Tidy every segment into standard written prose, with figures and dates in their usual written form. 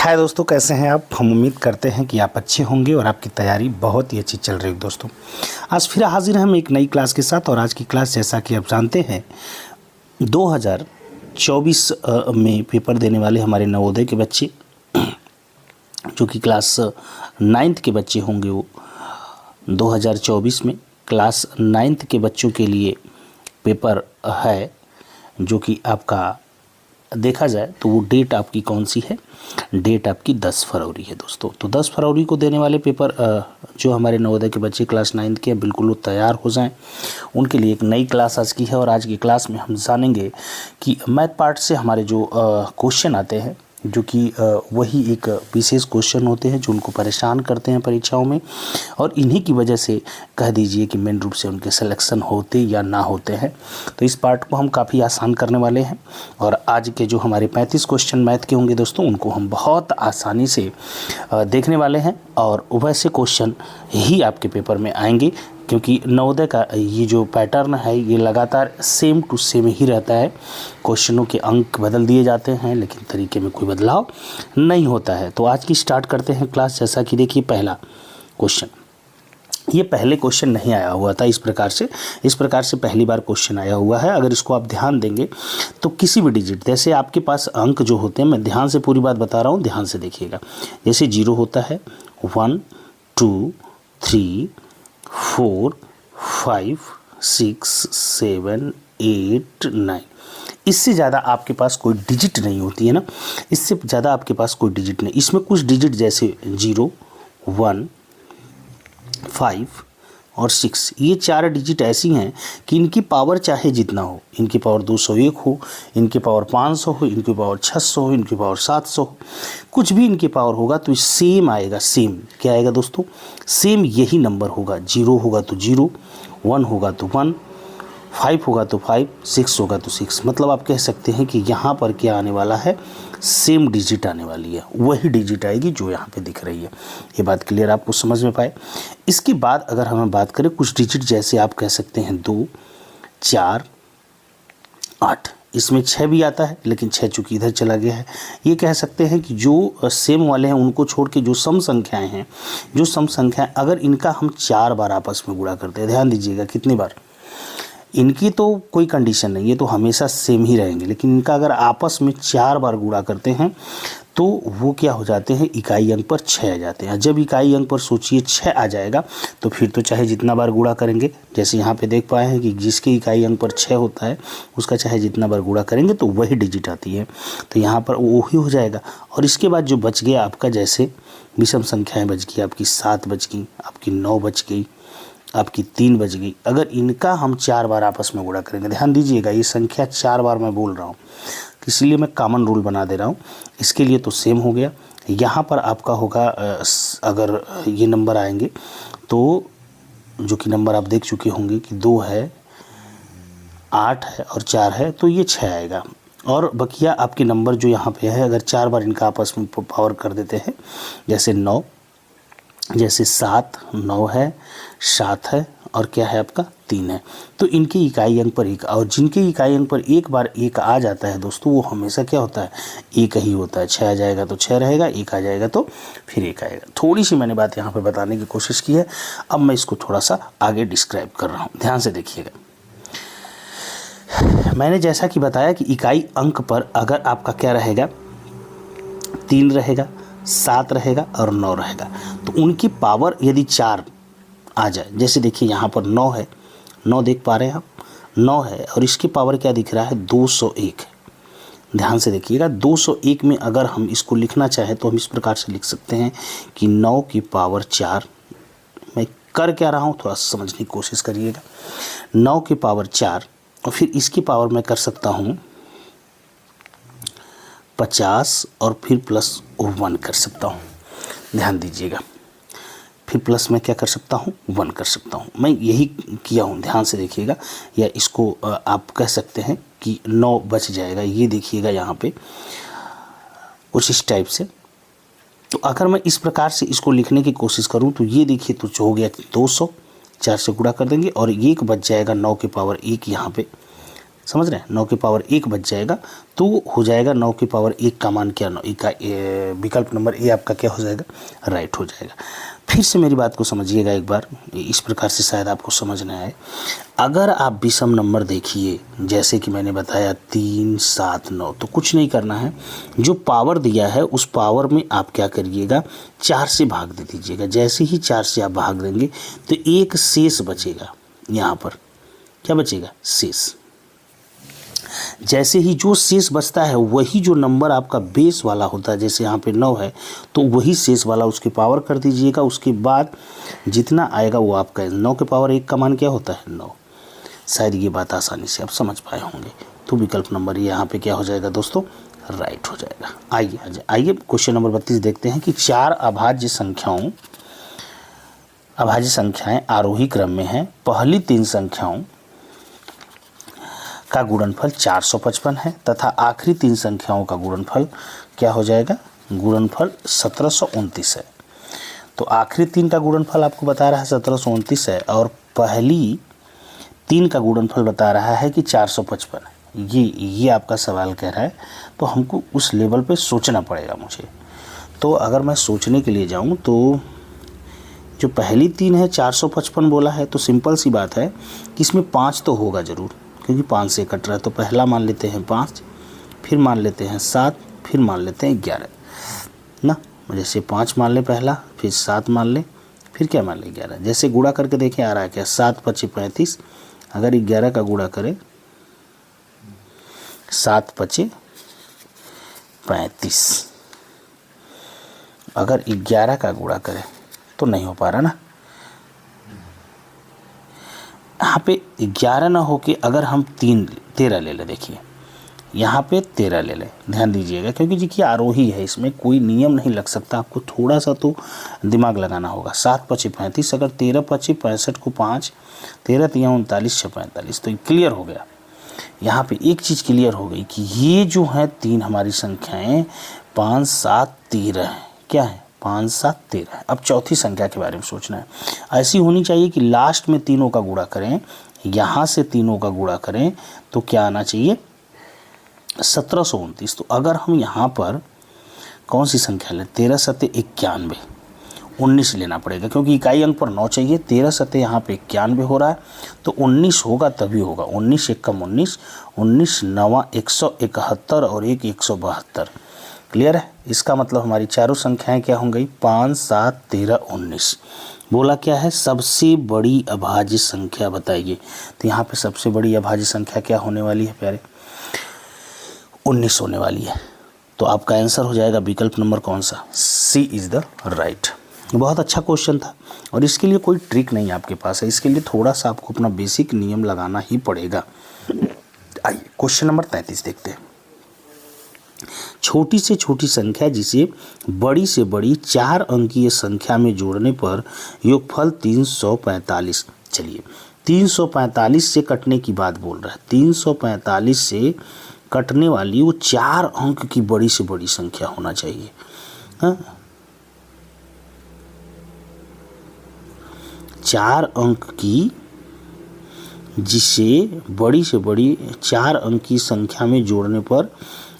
हाय दोस्तों, कैसे हैं आप। हम उम्मीद करते हैं कि आप अच्छे होंगे और आपकी तैयारी बहुत ही अच्छी चल रही है। दोस्तों आज फिर हाजिर हैं हम एक नई क्लास के साथ। और आज की क्लास, जैसा कि आप जानते हैं, 2024 में पेपर देने वाले हमारे नवोदय के बच्चे, जो कि क्लास 9th के बच्चे होंगे, वो 2024 में क्लास 9th के बच्चों के लिए पेपर है, जो कि आपका देखा जाए तो वो डेट आपकी कौन सी है। डेट आपकी 10 फरवरी है दोस्तों। तो 10 फरवरी को देने वाले पेपर जो हमारे नवोदय के बच्चे क्लास 9th के हैं, बिल्कुल वो तैयार हो जाएं। उनके लिए एक नई क्लास आज की है। और आज की क्लास में हम जानेंगे कि मैथ पार्ट से हमारे जो क्वेश्चन आते हैं, जो कि वही एक विशेष क्वेश्चन होते हैं जो उनको परेशान करते हैं परीक्षाओं में, और इन्हीं की वजह से कह दीजिए कि मेन रूप से उनके सिलेक्शन होते या ना होते हैं। तो इस पार्ट को हम काफ़ी आसान करने वाले हैं। और आज के जो हमारे 35 क्वेश्चन मैथ के होंगे दोस्तों, उनको हम बहुत आसानी से देखने वाले हैं। और वैसे क्वेश्चन ही आपके पेपर में आएंगे, क्योंकि नवोदय का ये जो पैटर्न है, ये लगातार सेम टू सेम ही रहता है। क्वेश्चनों के अंक बदल दिए जाते हैं, लेकिन तरीके में कोई बदलाव नहीं होता है। तो आज की स्टार्ट करते हैं क्लास। जैसा कि देखिए, पहला क्वेश्चन, ये पहले क्वेश्चन नहीं आया हुआ था इस प्रकार से पहली बार क्वेश्चन आया हुआ है। अगर इसको आप ध्यान देंगे तो किसी भी डिजिट, जैसे आपके पास अंक जो होते हैं, मैं ध्यान से पूरी बात बता रहा हूँ, ध्यान से देखिएगा। जैसे 0 होता है, 1 2 3 4 5 6 7 8 9, इससे ज़्यादा आपके पास कोई डिजिट नहीं होती है ना। इससे ज़्यादा आपके पास कोई डिजिट नहीं। इसमें कुछ डिजिट जैसे 0 1 5 और 6, ये 4 डिजिट ऐसी हैं कि इनकी पावर चाहे जितना हो, इनकी पावर 201 हो, इनकी पावर 500 हो, इनकी पावर 600 हो, इनकी पावर 700 हो, कुछ भी इनकी पावर होगा तो सेम आएगा। सेम क्या आएगा दोस्तों? सेम यही नंबर होगा। 0 होगा तो 0, 1 होगा तो 1, 5 होगा तो 5, 6 होगा तो 6। मतलब आप कह सकते हैं कि यहाँ पर क्या आने वाला है, सेम डिजिट आने वाली है, वही डिजिट आएगी जो यहाँ पे दिख रही है। ये बात क्लियर आपको समझ में पाए। इसके बाद अगर हम बात करें कुछ डिजिट, जैसे आप कह सकते हैं 2 4 8, इसमें 6 भी आता है, लेकिन 6 चूँकि इधर चला गया है। ये कह सकते हैं कि जो सेम वाले हैं उनको छोड़ के जो सम संख्याएँ हैं, जो सम संख्याएँ, अगर इनका हम 4 बार आपस में गुणा करते हैं, ध्यान दीजिएगा कितनी बार, इनकी तो कोई कंडीशन नहीं, ये तो हमेशा सेम ही रहेंगे, लेकिन इनका अगर आपस में 4 बार गुणा करते हैं तो वो क्या हो जाते हैं, इकाई अंक पर 6 आ जाते हैं। जब इकाई अंक पर सोचिए 6 आ जाएगा तो फिर तो चाहे जितना बार गुणा करेंगे, जैसे यहाँ पे देख पाए हैं कि जिसके इकाई अंक पर 6 होता है उसका चाहे जितना बार गुणा करेंगे तो वही डिजिट आती है। तो यहाँ पर वो ही हो जाएगा। और इसके बाद जो बच गया आपका, जैसे विषम संख्याएँ बच गई आपकी, 7 बच गई आपकी, 9 बच गई आपकी, 3 बच गई। अगर इनका हम 4 बार आपस में गुणा करेंगे, ध्यान दीजिएगा ये संख्या 4 बार मैं बोल रहा हूँ, इसलिए मैं कॉमन रूल बना दे रहा हूँ। इसके लिए तो सेम हो गया। यहाँ पर आपका होगा, अगर ये नंबर आएंगे तो, जो कि नंबर आप देख चुके होंगे कि 2 है, 8 है और 4 है, तो ये 6 आएगा। और बकिया आपके नंबर जो यहाँ पे है, अगर 4 बार इनका आपस में पावर कर देते हैं, जैसे 9, जैसे 7, 9 है, 7 है और क्या है आपका 3 है, तो इनकी इकाई अंक पर 1। और जिनके इकाई अंक पर एक बार 1 आ जाता है दोस्तों, वो हमेशा क्या होता है, 1 ही होता है। 6 आ जाएगा तो 6 रहेगा, 1 आ जाएगा तो फिर 1 आएगा। थोड़ी सी मैंने बात यहाँ पे बताने की कोशिश की है, अब मैं इसको थोड़ा सा आगे डिस्क्राइब कर रहा हूँ, ध्यान से देखिएगा। मैंने जैसा कि बताया कि इकाई अंक पर अगर आपका क्या रहेगा, 3 रहेगा, 7 रहेगा और 9 रहेगा, तो उनकी पावर यदि 4 आ जाए, जैसे देखिए यहाँ पर 9 है, 9 देख पा रहे हैं आप, 9 है और इसकी पावर क्या दिख रहा है, 201 है। ध्यान से देखिएगा, 201 में अगर हम इसको लिखना चाहें तो हम इस प्रकार से लिख सकते हैं कि 9 की पावर 4, मैं कर क्या रहा हूँ थोड़ा समझने की कोशिश करिएगा। 9 की पावर 4 और फिर इसकी पावर मैं कर सकता हूँ 50 और फिर प्लस 1 कर सकता हूँ। ध्यान दीजिएगा, फिर प्लस में क्या कर सकता हूँ, 1 कर सकता हूँ। मैं यही किया हूँ, ध्यान से देखिएगा। या इसको आप कह सकते हैं कि 9 बच जाएगा, ये देखिएगा यहाँ पे कुछ इस टाइप से। तो अगर मैं इस प्रकार से इसको लिखने की कोशिश करूँ तो ये देखिए, तो जो हो गया 200, 4 से गुणा कर देंगे और 1 बच जाएगा, 9 की पावर 1 यहाँ पे समझ रहे हैं, 9 की पावर 1 बच जाएगा तो हो जाएगा 9 की पावर 1 का मान क्या, विकल्प नंबर ए आपका क्या हो जाएगा, राइट हो जाएगा। फिर से मेरी बात को समझिएगा एक बार, इस प्रकार से शायद आपको समझ न आए। अगर आप विषम नंबर देखिए, जैसे कि मैंने बताया 3, 7, 9, तो कुछ नहीं करना है, जो पावर दिया है उस पावर में आप क्या करिएगा, 4 से भाग दे दीजिएगा। जैसे ही 4 से आप भाग देंगे तो एक शेष बचेगा, यहाँ पर क्या बचेगा, शेष। जैसे ही जो शेष बचता है वही जो नंबर आपका बेस वाला होता है, जैसे यहाँ पे 9 है तो वही शेष वाला उसकी पावर कर दीजिएगा। उसके बाद जितना आएगा वो आपका 9 के पावर 1 का मान क्या होता है, 9। शायद ये बात आसानी से आप समझ पाए होंगे। तो विकल्प नंबर यहाँ पे क्या हो जाएगा दोस्तों, राइट हो जाएगा। आइए क्वेश्चन नंबर 32 देखते हैं कि 4 अभाज्य संख्याएं आरोही क्रम में हैं। पहली 3 संख्याओं का गुणनफल 455 है तथा आखिरी 3 संख्याओं का गुणनफल क्या हो जाएगा, गुणनफल 1729 है। तो आखिरी 3 का गुणनफल आपको बता रहा है 1729 है और पहली 3 का गुणनफल बता रहा है कि 455 है। ये आपका सवाल कह रहा है, तो हमको उस लेवल पे सोचना पड़ेगा मुझे। तो अगर मैं सोचने के लिए जाऊं तो जो पहली 3 है 455 बोला है, तो सिंपल सी बात है कि इसमें 5 तो होगा ज़रूर, क्योंकि 5 से कट रहा है। तो पहला मान लेते हैं 5, फिर मान लेते हैं 7, फिर मान लेते हैं 11 ना। जैसे 5 मान ले पहला, फिर 7 मान ले, फिर क्या मान ले 11। जैसे गुणा करके देखें आ रहा है क्या, 7 × 5 = 35। अगर 11 का गुणा करें 7 × 5 = 35, अगर 11 का गुणा करें तो नहीं हो पा रहा ना। यहाँ पे 11 ना हो के अगर हम 13 ले लें, देखिए यहाँ पे 13 ले लें, ध्यान दीजिएगा, क्योंकि देखिए आरोही है, इसमें कोई नियम नहीं लग सकता, आपको थोड़ा सा तो दिमाग लगाना होगा। 7 × 5 = 35, अगर 13 × 5 = 65 को 5, 13 × 3 = 39, 6 × 45, तो क्लियर हो गया। यहाँ पे एक चीज़ क्लियर हो गई कि ये जो है 3 हमारी संख्याएँ 5, 7, 13 है। क्या है, 5, 7, 13 है। अब चौथी संख्या के बारे में सोचना है। ऐसी होनी चाहिए कि लास्ट में तीनों का गुणा करें, यहाँ से तीनों का गुणा करें तो क्या आना चाहिए, 1729। तो अगर हम यहाँ पर कौन सी संख्या लें, 13 × 7 = 91, 19 लेना पड़ेगा, क्योंकि इकाई अंक पर 9 चाहिए। 13 × 7 यहाँ पे 91 हो रहा है, तो 19 होगा तभी होगा। 19 × 1 = 19, 19 × 9 = 171 और 1 172। क्लियर है। इसका मतलब हमारी चारों संख्याएं क्या हो गई, 5, 7, 13, 19। बोला क्या है, सबसे बड़ी अभाज्य संख्या बताइए। तो यहाँ पे सबसे बड़ी अभाज्य संख्या क्या होने वाली है प्यारे, 19 होने वाली है। तो आपका आंसर हो जाएगा विकल्प नंबर कौन सा, सी इज़ द राइट। बहुत अच्छा क्वेश्चन था और इसके लिए कोई ट्रिक नहीं आपके पास है, इसके लिए थोड़ा सा आपको अपना बेसिक नियम लगाना ही पड़ेगा। आइए क्वेश्चन नंबर 33 देखते हैं। छोटी से छोटी संख्या जिसे बड़ी से बड़ी 4 अंकीय संख्या में जोड़ने पर योगफल 345। चलिए 345 से कटने की बात बोल रहा है। 345 से कटने वाली वो 4 अंक की बड़ी से बड़ी संख्या होना चाहिए। हाँ, 4 अंक की जिसे बड़ी से बड़ी 4 अंक की संख्या में जोड़ने पर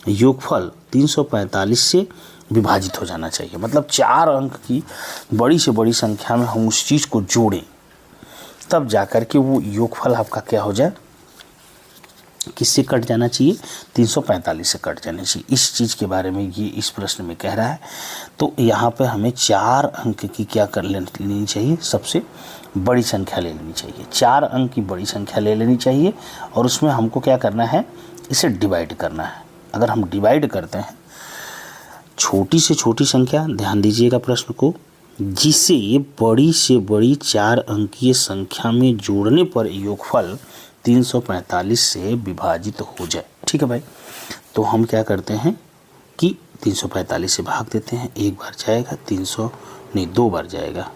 योगफल 345 से विभाजित हो जाना चाहिए। मतलब 4 अंक की बड़ी से बड़ी संख्या में हम उस चीज़ को जोड़ें, तब जाकर के वो योगफल आपका क्या हो जाए, किससे कट जाना चाहिए, 345 से कट जाना चाहिए। इस चीज़ के बारे में ये इस प्रश्न में कह रहा है। तो यहाँ पे हमें 4 अंक की क्या कर लेनी चाहिए, सबसे बड़ी संख्या ले लेनी चाहिए। 4 अंक की बड़ी संख्या ले लेनी चाहिए और उसमें हमको क्या करना है, इसे डिवाइड करना है। अगर हम डिवाइड करते हैं छोटी से छोटी संख्या, ध्यान दीजिएगा प्रश्न को, जिसे बड़ी से बड़ी 4 अंकीय संख्या में जोड़ने पर योगफल 345 से विभाजित हो जाए। ठीक है भाई, तो हम क्या करते हैं कि 345 से भाग देते हैं। एक बार जाएगा 300 नहीं, 2 बार जाएगा,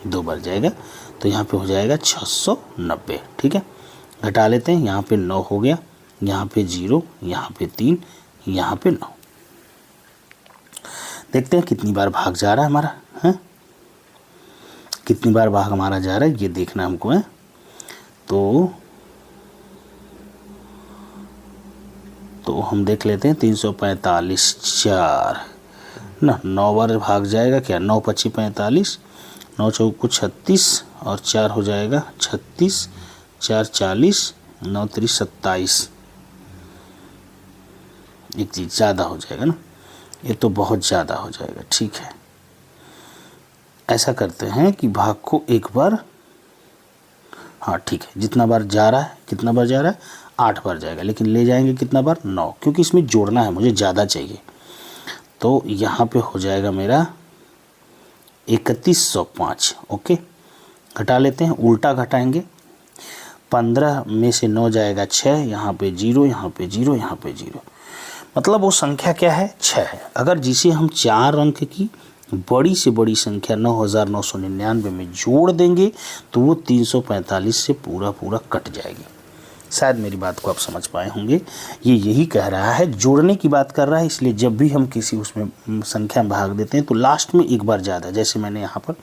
2 बार जाएगा, तो यहाँ पे हो जाएगा 690। ठीक है, घटा लेते हैं, यहाँ पे 9 हो गया, यहाँ पे 0, यहाँ पे 3, यहाँ पे 9। देखते हैं कितनी बार भाग जा रहा है हमारा, है कितनी बार भाग हमारा जा रहा है, ये देखना हमको है। तो तो हम देख लेते हैं 345 4 ना 9 बार भाग जाएगा क्या, 9 पच्ची 45, 9 चौको 36 और 4 हो जाएगा 36, 4 40, 9 3 27। एक चीज़ ज़्यादा हो जाएगा ना, ये तो बहुत ज़्यादा हो जाएगा। ठीक है, ऐसा करते हैं कि भाग को एक बार, हाँ ठीक है, जितना बार जा रहा है, कितना बार जा रहा है, 8 बार जाएगा, लेकिन ले जाएंगे कितना बार, 9, क्योंकि इसमें जोड़ना है, मुझे ज़्यादा चाहिए। तो यहाँ पे हो जाएगा मेरा 3105। ओके, घटा लेते हैं, उल्टा घटाएंगे, 15 में से 9 जाएगा 6, यहाँ पे 0, यहाँ पे 0, यहाँ पे 0, मतलब वो संख्या क्या है, 6 है। अगर जिसे हम 4 अंक की बड़ी से बड़ी संख्या 9999 में जोड़ देंगे तो वो 345 से पूरा कट जाएगी। शायद मेरी बात को आप समझ पाए होंगे। ये यही कह रहा है, जोड़ने की बात कर रहा है, इसलिए जब भी हम किसी उसमें संख्या में भाग देते हैं तो लास्ट में एक बार ज़्यादा, जैसे मैंने यहाँ पर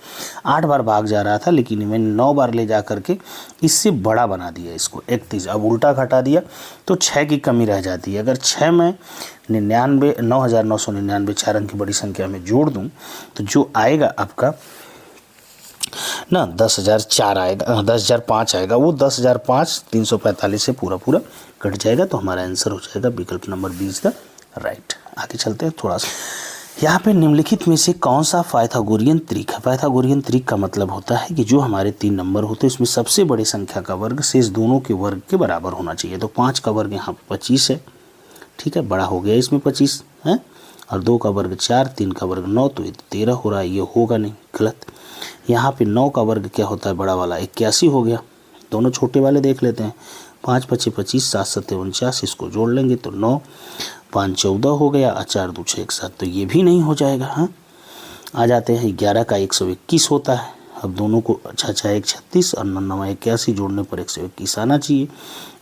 8 बार भाग जा रहा था, लेकिन मैंने 9 बार ले जा करके इससे बड़ा बना दिया इसको 31। अब उल्टा घटा दिया तो 6 की कमी रह जाती है। अगर 6 में 9999 4 अंक की बड़ी संख्या में जोड़ दूँ तो जो आएगा आपका ना 10,004 आएगा, 10,005 आएगा, वो 10,005 345 से पूरा कट जाएगा। तो हमारा आंसर हो जाएगा विकल्प नंबर 20 द राइट। आगे चलते हैं थोड़ा सा, यहाँ पे निम्नलिखित में से कौन सा पाइथागोरियन त्रिक है। पाइथागोरियन त्रिक का मतलब होता है कि जो हमारे 3 नंबर होते हैं उसमें सबसे बड़ी संख्या का वर्ग शेष दोनों के वर्ग के बराबर होना चाहिए। तो 5 का वर्ग यहाँ पे 25 है, ठीक है, बड़ा हो गया इसमें 25 है, और 2 का वर्ग 4, 3 का वर्ग 9, तो ये 13 हो रहा है, ये होगा नहीं, गलत। यहाँ पे 9 का वर्ग क्या होता है, बड़ा वाला 81 हो गया। दोनों छोटे वाले देख लेते हैं, 5 पच्चीस 25, 7 7 49, इसको जोड़ लेंगे तो 9, 5 14 हो गया, 4 2 6 7, तो ये भी नहीं हो जाएगा। हाँ, आ जाते हैं 11 का 121 होता है। अब दोनों को 6 1 36 और 9 9 81 जोड़ने पर 121 आना चाहिए।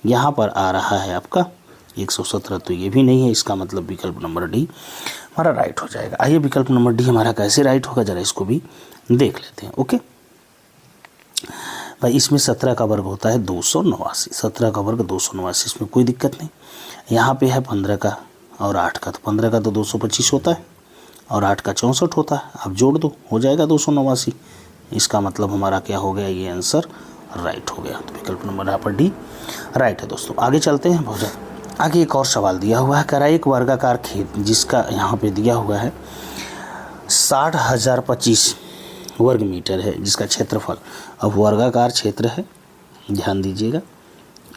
यहाँ पर आ रहा है आपका 117, तो ये भी नहीं है। इसका मतलब विकल्प नंबर डी हमारा राइट हो जाएगा। आइए विकल्प नंबर डी हमारा कैसे राइट होगा, जरा इसको भी देख लेते हैं। ओके भाई, इसमें 17 का वर्ग होता है 289, 17 का वर्ग 289, इसमें कोई दिक्कत नहीं। यहाँ पे है 15 का और 8 का, तो 15 का तो 225 होता है और 8 का 64 होता है। आप जोड़ दो, हो जाएगा 289। इसका मतलब हमारा क्या हो गया, ये आंसर राइट हो गया। तो विकल्प नंबर यहाँ पर डी राइट है। दोस्तों आगे चलते हैं, बहुत आगे एक और सवाल दिया हुआ है, कह रहा है एक वर्गाकार खेत जिसका यहाँ पे दिया हुआ है 60,025 वर्ग मीटर है, जिसका क्षेत्रफल, अब वर्गाकार क्षेत्र है, ध्यान दीजिएगा,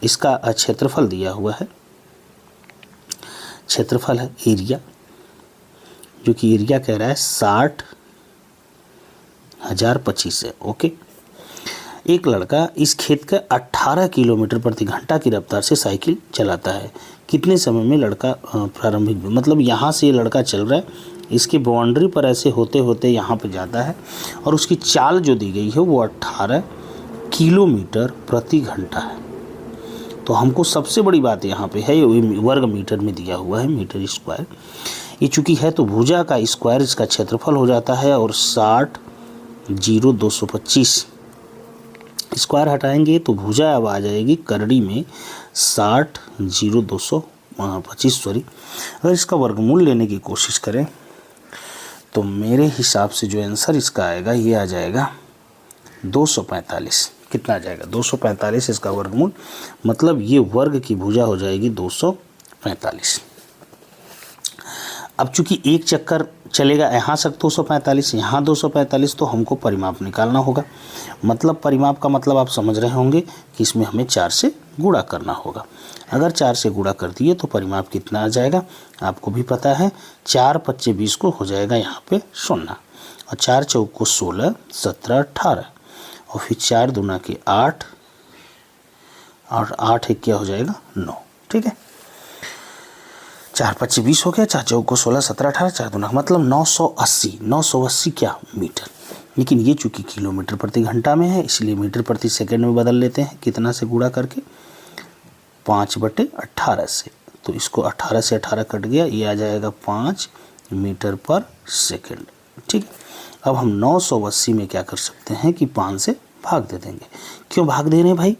इसका क्षेत्रफल दिया हुआ है, क्षेत्रफल है एरिया, जो कि एरिया कह रहा है 60,025 है। ओके, एक लड़का इस खेत का 18 किलोमीटर प्रति घंटा की रफ्तार से साइकिल चलाता है। कितने समय में लड़का प्रारंभिक, मतलब यहाँ से ये लड़का चल रहा है, इसकी बाउंड्री पर ऐसे होते होते यहाँ पे जाता है, और उसकी चाल जो दी गई है वो 18 किलोमीटर प्रति घंटा है। तो हमको सबसे बड़ी बात यहाँ पे है, ये वर्ग मीटर में दिया हुआ है, मीटर स्क्वायर। ये चूँकि है तो भुजा का स्क्वायर इसका क्षेत्रफल हो जाता है, और 60,225 स्क्वायर हटाएंगे तो भुजा अब आ जाएगी करड़ी में 60,225 सॉरी। अगर इसका वर्गमूल लेने की कोशिश करें तो मेरे हिसाब से जो आंसर इसका आएगा ये आ जाएगा 245। कितना आ जाएगा, 245 इसका वर्गमूल, मतलब ये वर्ग की भुजा हो जाएगी 245। अब चूंकि एक चक्कर चलेगा यहाँ से 245, यहाँ 245, तो हमको परिमाप निकालना होगा। मतलब परिमाप का मतलब आप समझ रहे होंगे कि इसमें हमें 4 से गुणा करना होगा। अगर 4 से गुणा कर दिए तो परिमाप कितना आ जाएगा, आपको भी पता है, 4 25 20 को हो जाएगा यहाँ पे 0, और 4 चौक को 16 17 18, और फिर 4 दूना के 8 और 8 एक क्या हो जाएगा 9। ठीक है, 4 25 20 हो गया, 4 चौक को 16 17 18, 4 दूना मतलब 980 क्या मीटर। लेकिन ये चूँकि किलोमीटर प्रति घंटा में है, इसलिए मीटर प्रति सेकंड में बदल लेते हैं। कितना से गुणा करके, 5/18 से, तो इसको 18 से 18 कट गया, ये आ जाएगा 5 मीटर पर सेकंड। ठीक है, अब हम 980 में क्या कर सकते हैं कि 5 से भाग दे देंगे। क्यों भाग दे रहे हैं भाई,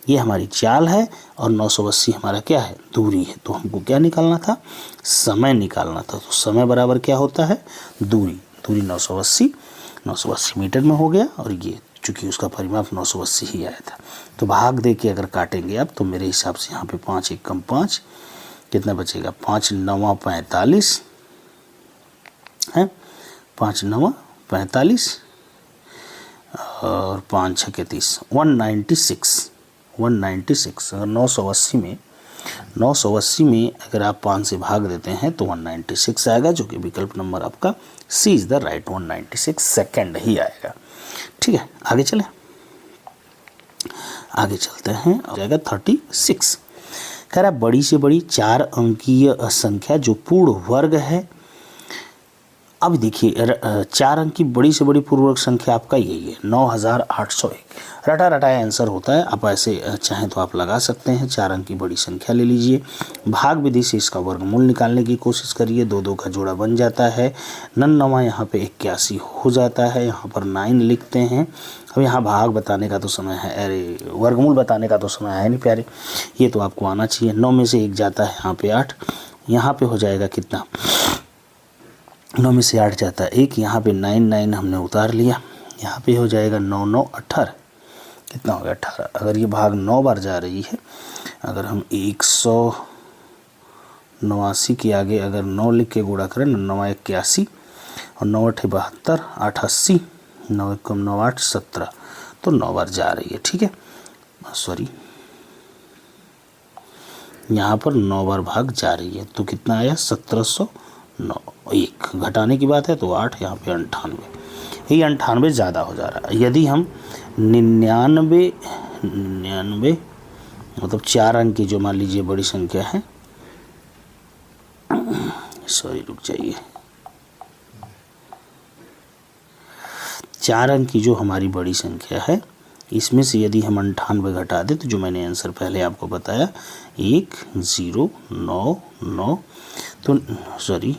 ये हमारी चाल है और 980 हमारा क्या है, दूरी है। तो हमको क्या निकालना था, समय निकालना था। तो समय बराबर क्या होता है, दूरी। दूरी 980 मीटर में हो गया, और ये चूँकि उसका परिमाप 980 ही आया था। तो भाग दे के अगर काटेंगे अब, तो मेरे हिसाब से यहाँ पे 5 एक कम 5, कितना बचेगा, 5 9 45 है, 5 9 45 और 5 6 30, 196। अगर 980 में अगर आप 5 से भाग देते हैं तो 196 आएगा, जो कि विकल्प नंबर आपका सी इज़ द राइट, 196 सेकेंड ही आएगा। ठीक है, आगे चले, आगे चलते हैं। आ जाएगा 36। कह रहा बड़ी से बड़ी 4 अंकीय संख्या जो पूर्ण वर्ग है। अब देखिए 4 अंक की बड़ी से बड़ी पूर्ण वर्ग संख्या आपका यही है, 9801। रटा रटाया आंसर होता है। आप ऐसे चाहें तो आप लगा सकते हैं। 4 अंक की बड़ी संख्या ले लीजिए, भाग विधि से इसका वर्गमूल निकालने की कोशिश करिए। 2 2 का जोड़ा बन जाता है, 99 यहाँ पे 81 हो जाता है। यहाँ पर 9 लिखते हैं। अब यहाँ भाग बताने का तो समय है, अरे वर्गमूल बताने का तो समय है नहीं प्यारे, ये तो आपको आना चाहिए। 9 में से 1 जाता है, यहाँ पे 8, यहाँ पे हो जाएगा कितना, 9 में से 8 जाता है 1, यहाँ पे 9 9 हमने उतार लिया, यहाँ पे हो जाएगा 9 9 18, कितना हो गया 18। अगर ये भाग 9 बार जा रही है, अगर हम 189 के आगे अगर 9 लिख के गुणा करें, 9 81 और 9 8 72, 8 80, 9 1 9 8 17, तो 9 बार जा रही है। ठीक है, सॉरी, यहाँ पर 9 बार भाग जा रही है, तो कितना आया 1709। 1 घटाने की बात है तो 8, यहाँ पे 98, ये 98 ज़्यादा हो जा रहा है। यदि हम 99 मतलब 4 अंक की जो मान लीजिए बड़ी संख्या है, सॉरी रुक जाइए, 4 अंक की जो हमारी बड़ी संख्या है, इसमें से यदि हम 98 घटा दें, तो जो मैंने आंसर पहले आपको बताया 1099, तो सॉरी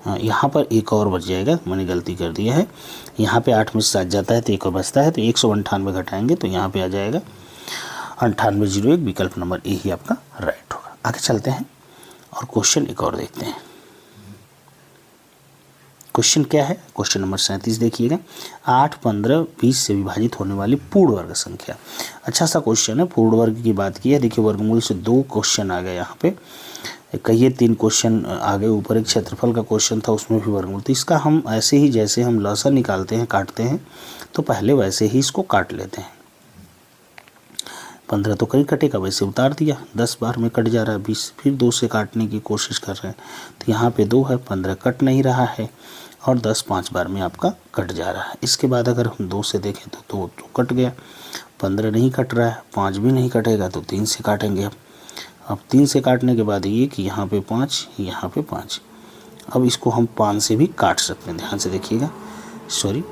हाँ, यहाँ पर एक और बच जाएगा, मैंने गलती कर दिया है। यहाँ पे 8 में से 7 जाता है तो एक और बचता है, तो 198 घटाएंगे तो यहाँ पे आ जाएगा 9801, विकल्प नंबर ए ही आपका राइट होगा। आगे चलते हैं और क्वेश्चन एक और देखते हैं। क्वेश्चन क्या है, क्वेश्चन नंबर 37 देखिएगा। 8 15 20 से विभाजित होने वाली पूर्ण वर्ग संख्या। अच्छा सा क्वेश्चन है, पूर्ण वर्ग की बात की है। देखिए वर्गमूल से 2 क्वेश्चन आ गए यहाँ पे, कहिए 3 क्वेश्चन आगे, ऊपर एक क्षेत्रफल का क्वेश्चन था, उसमें भी वर्गमूल। तो इसका हम ऐसे ही, जैसे हम लसा निकालते हैं, काटते हैं, तो पहले वैसे ही इसको काट लेते हैं। 15 तो कहीं कटेगा, वैसे उतार दिया, 10 बार में कट जा रहा है, 20 फिर 2 से काटने की कोशिश कर रहे हैं, तो यहाँ पे 2 है, 15 कट नहीं रहा है, और 10 5 बार में आपका कट जा रहा है। इसके बाद अगर हम 2 से देखें तो 2 तो कट गया, 15 नहीं कट रहा है, 5 भी नहीं कटेगा, तो 3 से काटेंगे। अब 3 से काटने के बाद ये कि यहाँ पे 5, यहाँ पे 5। अब इसको हम 5 से भी काट सकते हैं, ध्यान से देखिएगा, सॉरी,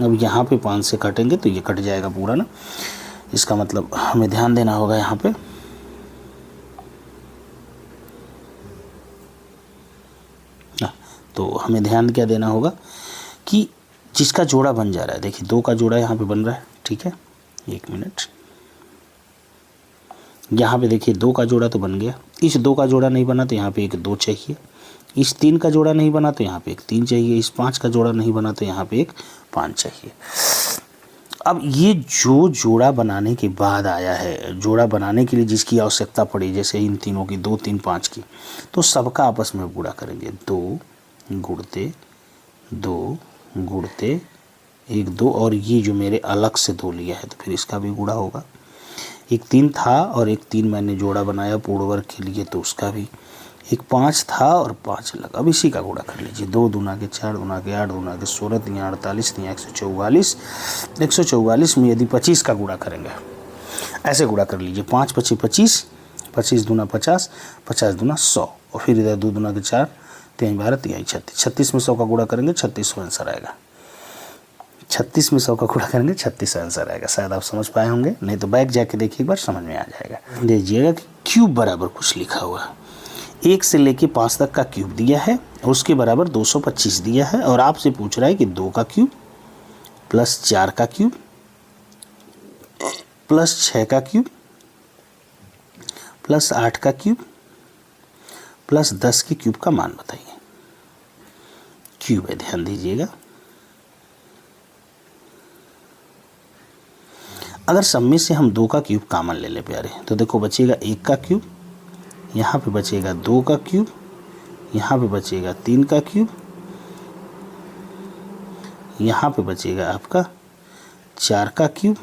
अब यहाँ पे 5 से काटेंगे तो ये कट जाएगा पूरा ना। इसका मतलब हमें ध्यान देना होगा यहाँ पे, तो हमें ध्यान क्या देना होगा कि जिसका जोड़ा बन जा रहा है, देखिए 2 का जोड़ा यहाँ पे बन रहा है, ठीक है, 1 मिनट, यहाँ पे देखिए 2 का जोड़ा तो बन गया, इस 2 का जोड़ा नहीं बना तो यहाँ पे एक 2 चाहिए, इस 3 का जोड़ा नहीं बना तो यहाँ पे एक 3 चाहिए, इस 5 का जोड़ा नहीं बना तो यहाँ पे एक 5 चाहिए। अब ये जो जोड़ा बनाने के बाद आया है, जोड़ा बनाने के लिए जिसकी आवश्यकता पड़ी, जैसे इन तीनों की 2 3 5 की, तो सबका आपस में गुणा करेंगे, 2 गुणते 2 गुणते 1 2, और ये जो मेरे अलग से 2 लिया है तो फिर इसका भी गुणा होगा। एक 3 था और एक 3 मैंने जोड़ा बनाया पूर्ण वर्ग के लिए, तो उसका भी। एक 5 था और 5 अलग, अब इसी का गुणा कर लीजिए, 2 दूना के 4 दूना के 8 दूना के 16 3 48 3 144, 144 में यदि 25 का गुणा करेंगे, ऐसे गुणा कर लीजिए, 5 5 25, 25 दूना 50, 50 दूना 100, और फिर इधर 2 दूना के 4 3 12 3 36, 36 में 100 का गुणा करेंगे 3600 आंसर आएगा। 36 में 100 का गुणा करेंगे 36 आंसर आएगा। शायद आप समझ पाए होंगे, नहीं तो बैक जाके देखिए एक बार, समझ में आ जाएगा। देखिएगा कि क्यूब बराबर कुछ लिखा हुआ है, 1 से लेके 5 तक का क्यूब दिया है और उसके बराबर 225 दिया है और आपसे पूछ रहा है कि 2 का क्यूब प्लस 4 का क्यूब प्लस 6 का क्यूब प्लस 8 का क्यूब प्लस 10 के क्यूब का मान बताइए। क्यूब है, ध्यान दीजिएगा। अगर सब में से हम 2 का क्यूब कॉमन ले ले प्यारे, तो देखो बचेगा 1 का क्यूब, यहाँ पे बचेगा 2 का क्यूब, यहाँ पे बचेगा 3 का क्यूब, यहाँ पे बचेगा आपका 4 का क्यूब,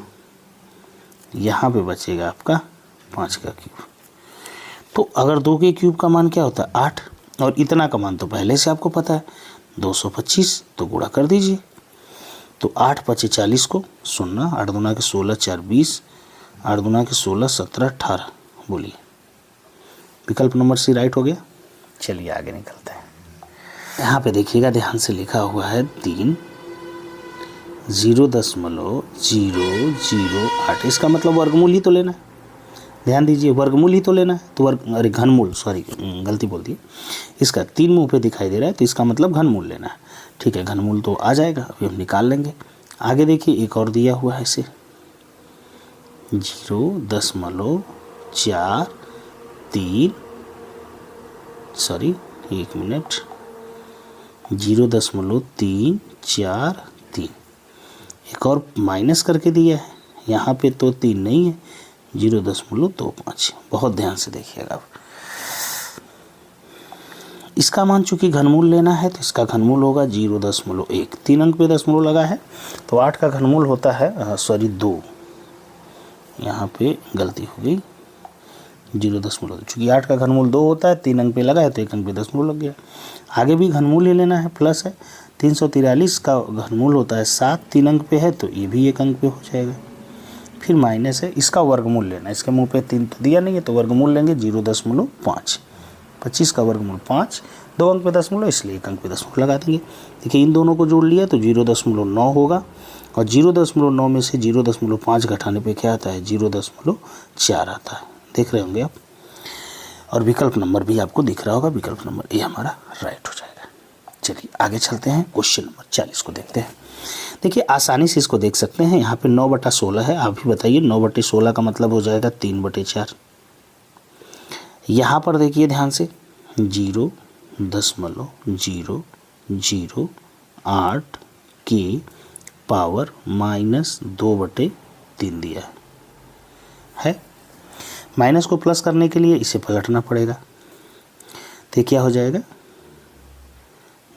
यहाँ पे बचेगा आपका 5 का क्यूब। तो अगर 2 के क्यूब का मान क्या होता है 8 और इतना का मान तो पहले से आपको पता है 225, तो गुणा कर दीजिए। तो 8 5 40 को 0, 8 दूना के 16 4 20, 8 दूना के 16 17 18। बोलिए विकल्प नंबर सी राइट हो गया। चलिए आगे निकलते हैं। यहाँ पे देखिएगा ध्यान से लिखा हुआ है 3.008। इसका मतलब वर्गमूल ही तो लेना है। ध्यान दीजिए, वर्गमूल ही तो लेना है। तो अरे घनमूल, सॉरी गलती बोल दी। इसका 3 मुंह पे दिखाई दे रहा है तो इसका मतलब घनमूल लेना है। ठीक है, घनमूल तो आ जाएगा, अभी हम निकाल लेंगे। आगे देखिए एक और दिया हुआ है इसे 0.43, सॉरी 1 मिनट, 0.343। एक और माइनस करके दिया है, यहाँ पे तो 3 नहीं है, 0.25। बहुत ध्यान से देखिएगा। इसका मान चूंकि घनमूल लेना है तो इसका घनमूल होगा 0.1। 3 अंक पे दशमलव लगा है तो 8 का घनमूल होता है 2। यहाँ पे गलती हो गई, 0.2। चूँकि 8 का घनमूल 2 होता है, 3 अंक पे लगा है तो 1 अंक पे दशमलव लग गया। आगे भी घनमूल ही लेना है, प्लस है। 343 का घनमूल होता है 7, 3 अंक पे है तो ये भी 1 अंक पे हो जाएगा। फिर माइनस है, इसका वर्गमूल लेना है। इसके मुंह पे 3 तो दिया नहीं है तो वर्गमूल लेंगे 0.5। 25 का वर्गमूल 5, 2 अंक पे दशमलव, इसलिए 1 अंक पे दशमलव लगा देंगे। देखिए इन दोनों को जोड़ लिया तो 0.9 होगा और 0.9 में से 0.5 घटाने पे क्या आता है 0.4 आता है। देख रहे होंगे आप। और विकल्प नंबर भी आपको दिख रहा होगा, विकल्प नंबर ए हमारा राइट हो जाएगा। चलिए आगे चलते हैं, क्वेश्चन नंबर 40 को देखते हैं। देखिए आसानी से इसको देख सकते हैं। यहाँ पे 9/16 है। आप भी बताइए 9/16 का मतलब हो जाएगा 3/4। यहाँ पर देखिए ध्यान से 0.008 के पावर -2/3 दिया है। माइनस को प्लस करने के लिए इसे पलटना पड़ेगा। तो क्या हो जाएगा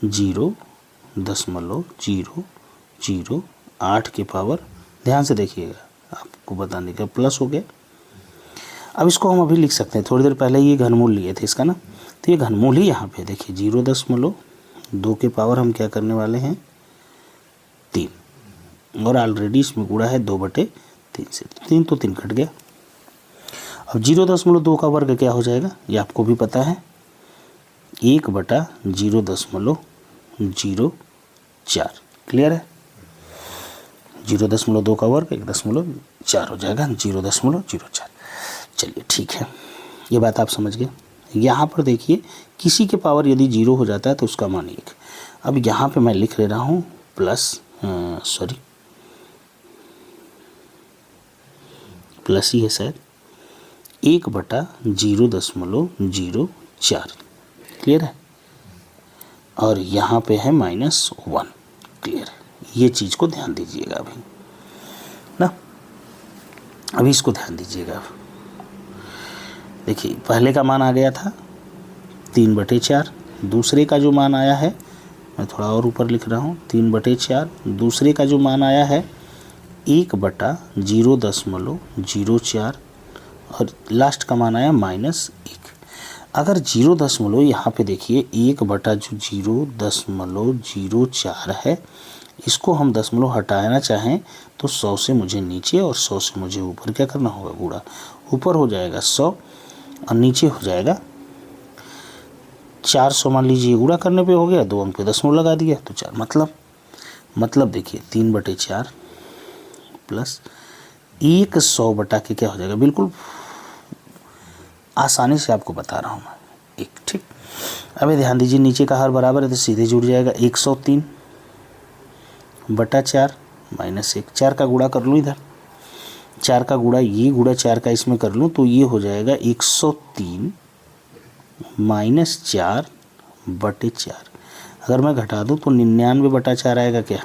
0.008 के पावर, ध्यान से देखिएगा आपको बताने का, प्लस हो गया। अब इसको हम अभी लिख सकते हैं, थोड़ी देर पहले ये घनमूल लिए थे इसका ना, तो ये घनमूल ही यहाँ पे देखिए 0.2 के पावर हम क्या करने वाले हैं 3, और ऑलरेडी इसमें गुणा है 2/3 से, 3 तो 3 कट गया। अब 0.2 का वर्ग क्या हो जाएगा ये आपको भी पता है, 1/0.04। क्लियर है, 0.2 का वर्ग 1.4 हो जाएगा, 0.04। चलिए ठीक है, ये बात आप समझ गए। यहाँ पर देखिए किसी के पावर यदि 0 हो जाता है तो उसका मान 1। अब यहाँ पे मैं लिख ले रहा हूँ प्लस ही है शायद, 1/0.04। क्लियर है, और यहाँ पे है -1। क्लियर है, ये चीज़ को ध्यान दीजिएगा अभी ना, अभी इसको ध्यान दीजिएगा। देखिए पहले का मान आ गया था 3/4, दूसरे का जो मान आया है, मैं थोड़ा और ऊपर लिख रहा हूँ 3/4, दूसरे का जो मान आया है 1/0.04 और लास्ट का मान आया -1। अगर 0 यहाँ पे देखिए 1/0.04 है, इसको हम दशमलव हटाना चाहें तो 100 से मुझे नीचे और 100 से मुझे ऊपर क्या करना होगा गुणा। ऊपर हो जाएगा 100 और नीचे हो जाएगा 400। मान लीजिए गुणा करने पे हो गया, 2 अंक पे दशमलव लगा दिया तो 4, मतलब देखिए 3/4 प्लस 100 बटा के क्या हो जाएगा, बिल्कुल आसानी से आपको बता रहा हूँ मैं 1। ठीक। अबे ध्यान दीजिए, नीचे का हर बराबर है तो सीधे जुड़ जाएगा 103/4 माइनस 1। 4 का गुणा कर लूँ इधर, 4 का गुणा ये गुणा 4 का इसमें कर लूँ तो ये हो जाएगा 103 माइनस 4/4। अगर मैं घटा दूँ तो 99/4 आएगा क्या?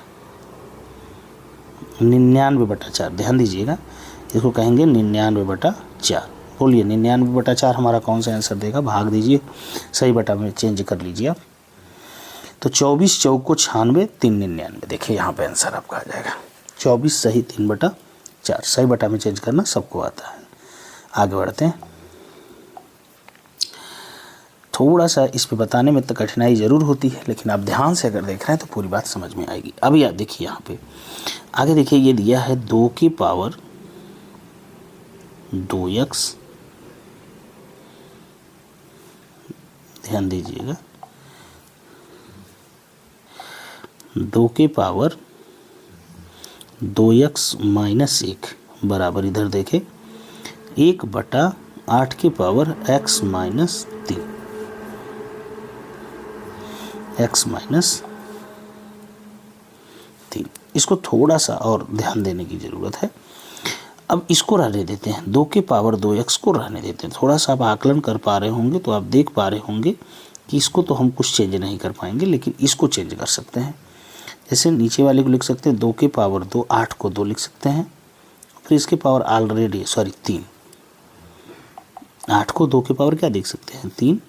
99/4। ध्यान दीजिएगा, इसको कहेंगे 99/4। बोलिए 99/4 हमारा कौन सा आंसर देगा? भाग दीजिए, सही बटा में चेंज कर लीजिए आप। तो 24 चौक को 96, 3 99। देखिए यहाँ पे आंसर आपका आ जाएगा 24 सही 3/4। सही बटा में चेंज करना सबको आता है। आगे बढ़ते हैं। थोड़ा सा इस पे बताने में तो कठिनाई ज़रूर होती है, लेकिन आप ध्यान से अगर देख रहे हैं तो पूरी बात समझ में आएगी। अब यार देखिए यहाँ पे आगे देखिए, ये दिया है 2 की पावर 2x। ध्यान दीजिएगा, 2 की पावर 2x माइनस 1 बराबर इधर देखें 1/8 की power x minus 3। x minus 3, इसको थोड़ा सा और ध्यान देने की ज़रूरत है। अब इसको रहने देते हैं, 2 की पावर 2x को रहने देते हैं। थोड़ा सा आप आकलन कर पा रहे होंगे तो आप देख पा रहे होंगे कि इसको तो हम कुछ चेंज नहीं कर पाएंगे, लेकिन इसको चेंज कर सकते हैं। जैसे नीचे वाले को लिख सकते हैं 2 की पावर 2, 8 को 2 लिख सकते हैं। फिर इसकी पावर ऑलरेडी 3, 8 को 2 की पावर क्या देख सकते हैं? 3,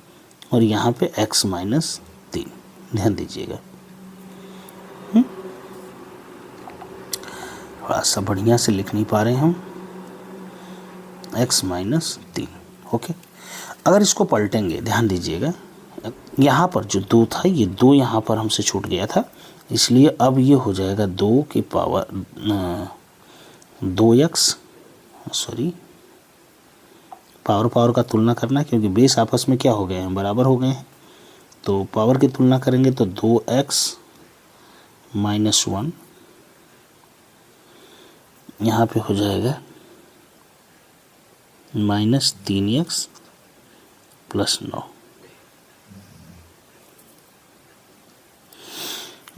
और यहाँ पे x माइनस 3। ध्यान दीजिएगा, थोड़ा सा बढ़िया से लिख नहीं पा रहे हम, x माइनस 3। ओके, अगर इसको पलटेंगे, ध्यान दीजिएगा, यहाँ पर जो 2 था, ये 2 यहाँ पर हमसे छूट गया था, इसलिए अब ये हो जाएगा 2 की पावर 2x, पावर का तुलना करना, क्योंकि बेस आपस में क्या हो गए हैं? बराबर हो गए हैं। तो पावर की तुलना करेंगे तो 2x माइनस 1 यहाँ पे हो जाएगा माइनस 3x प्लस 9।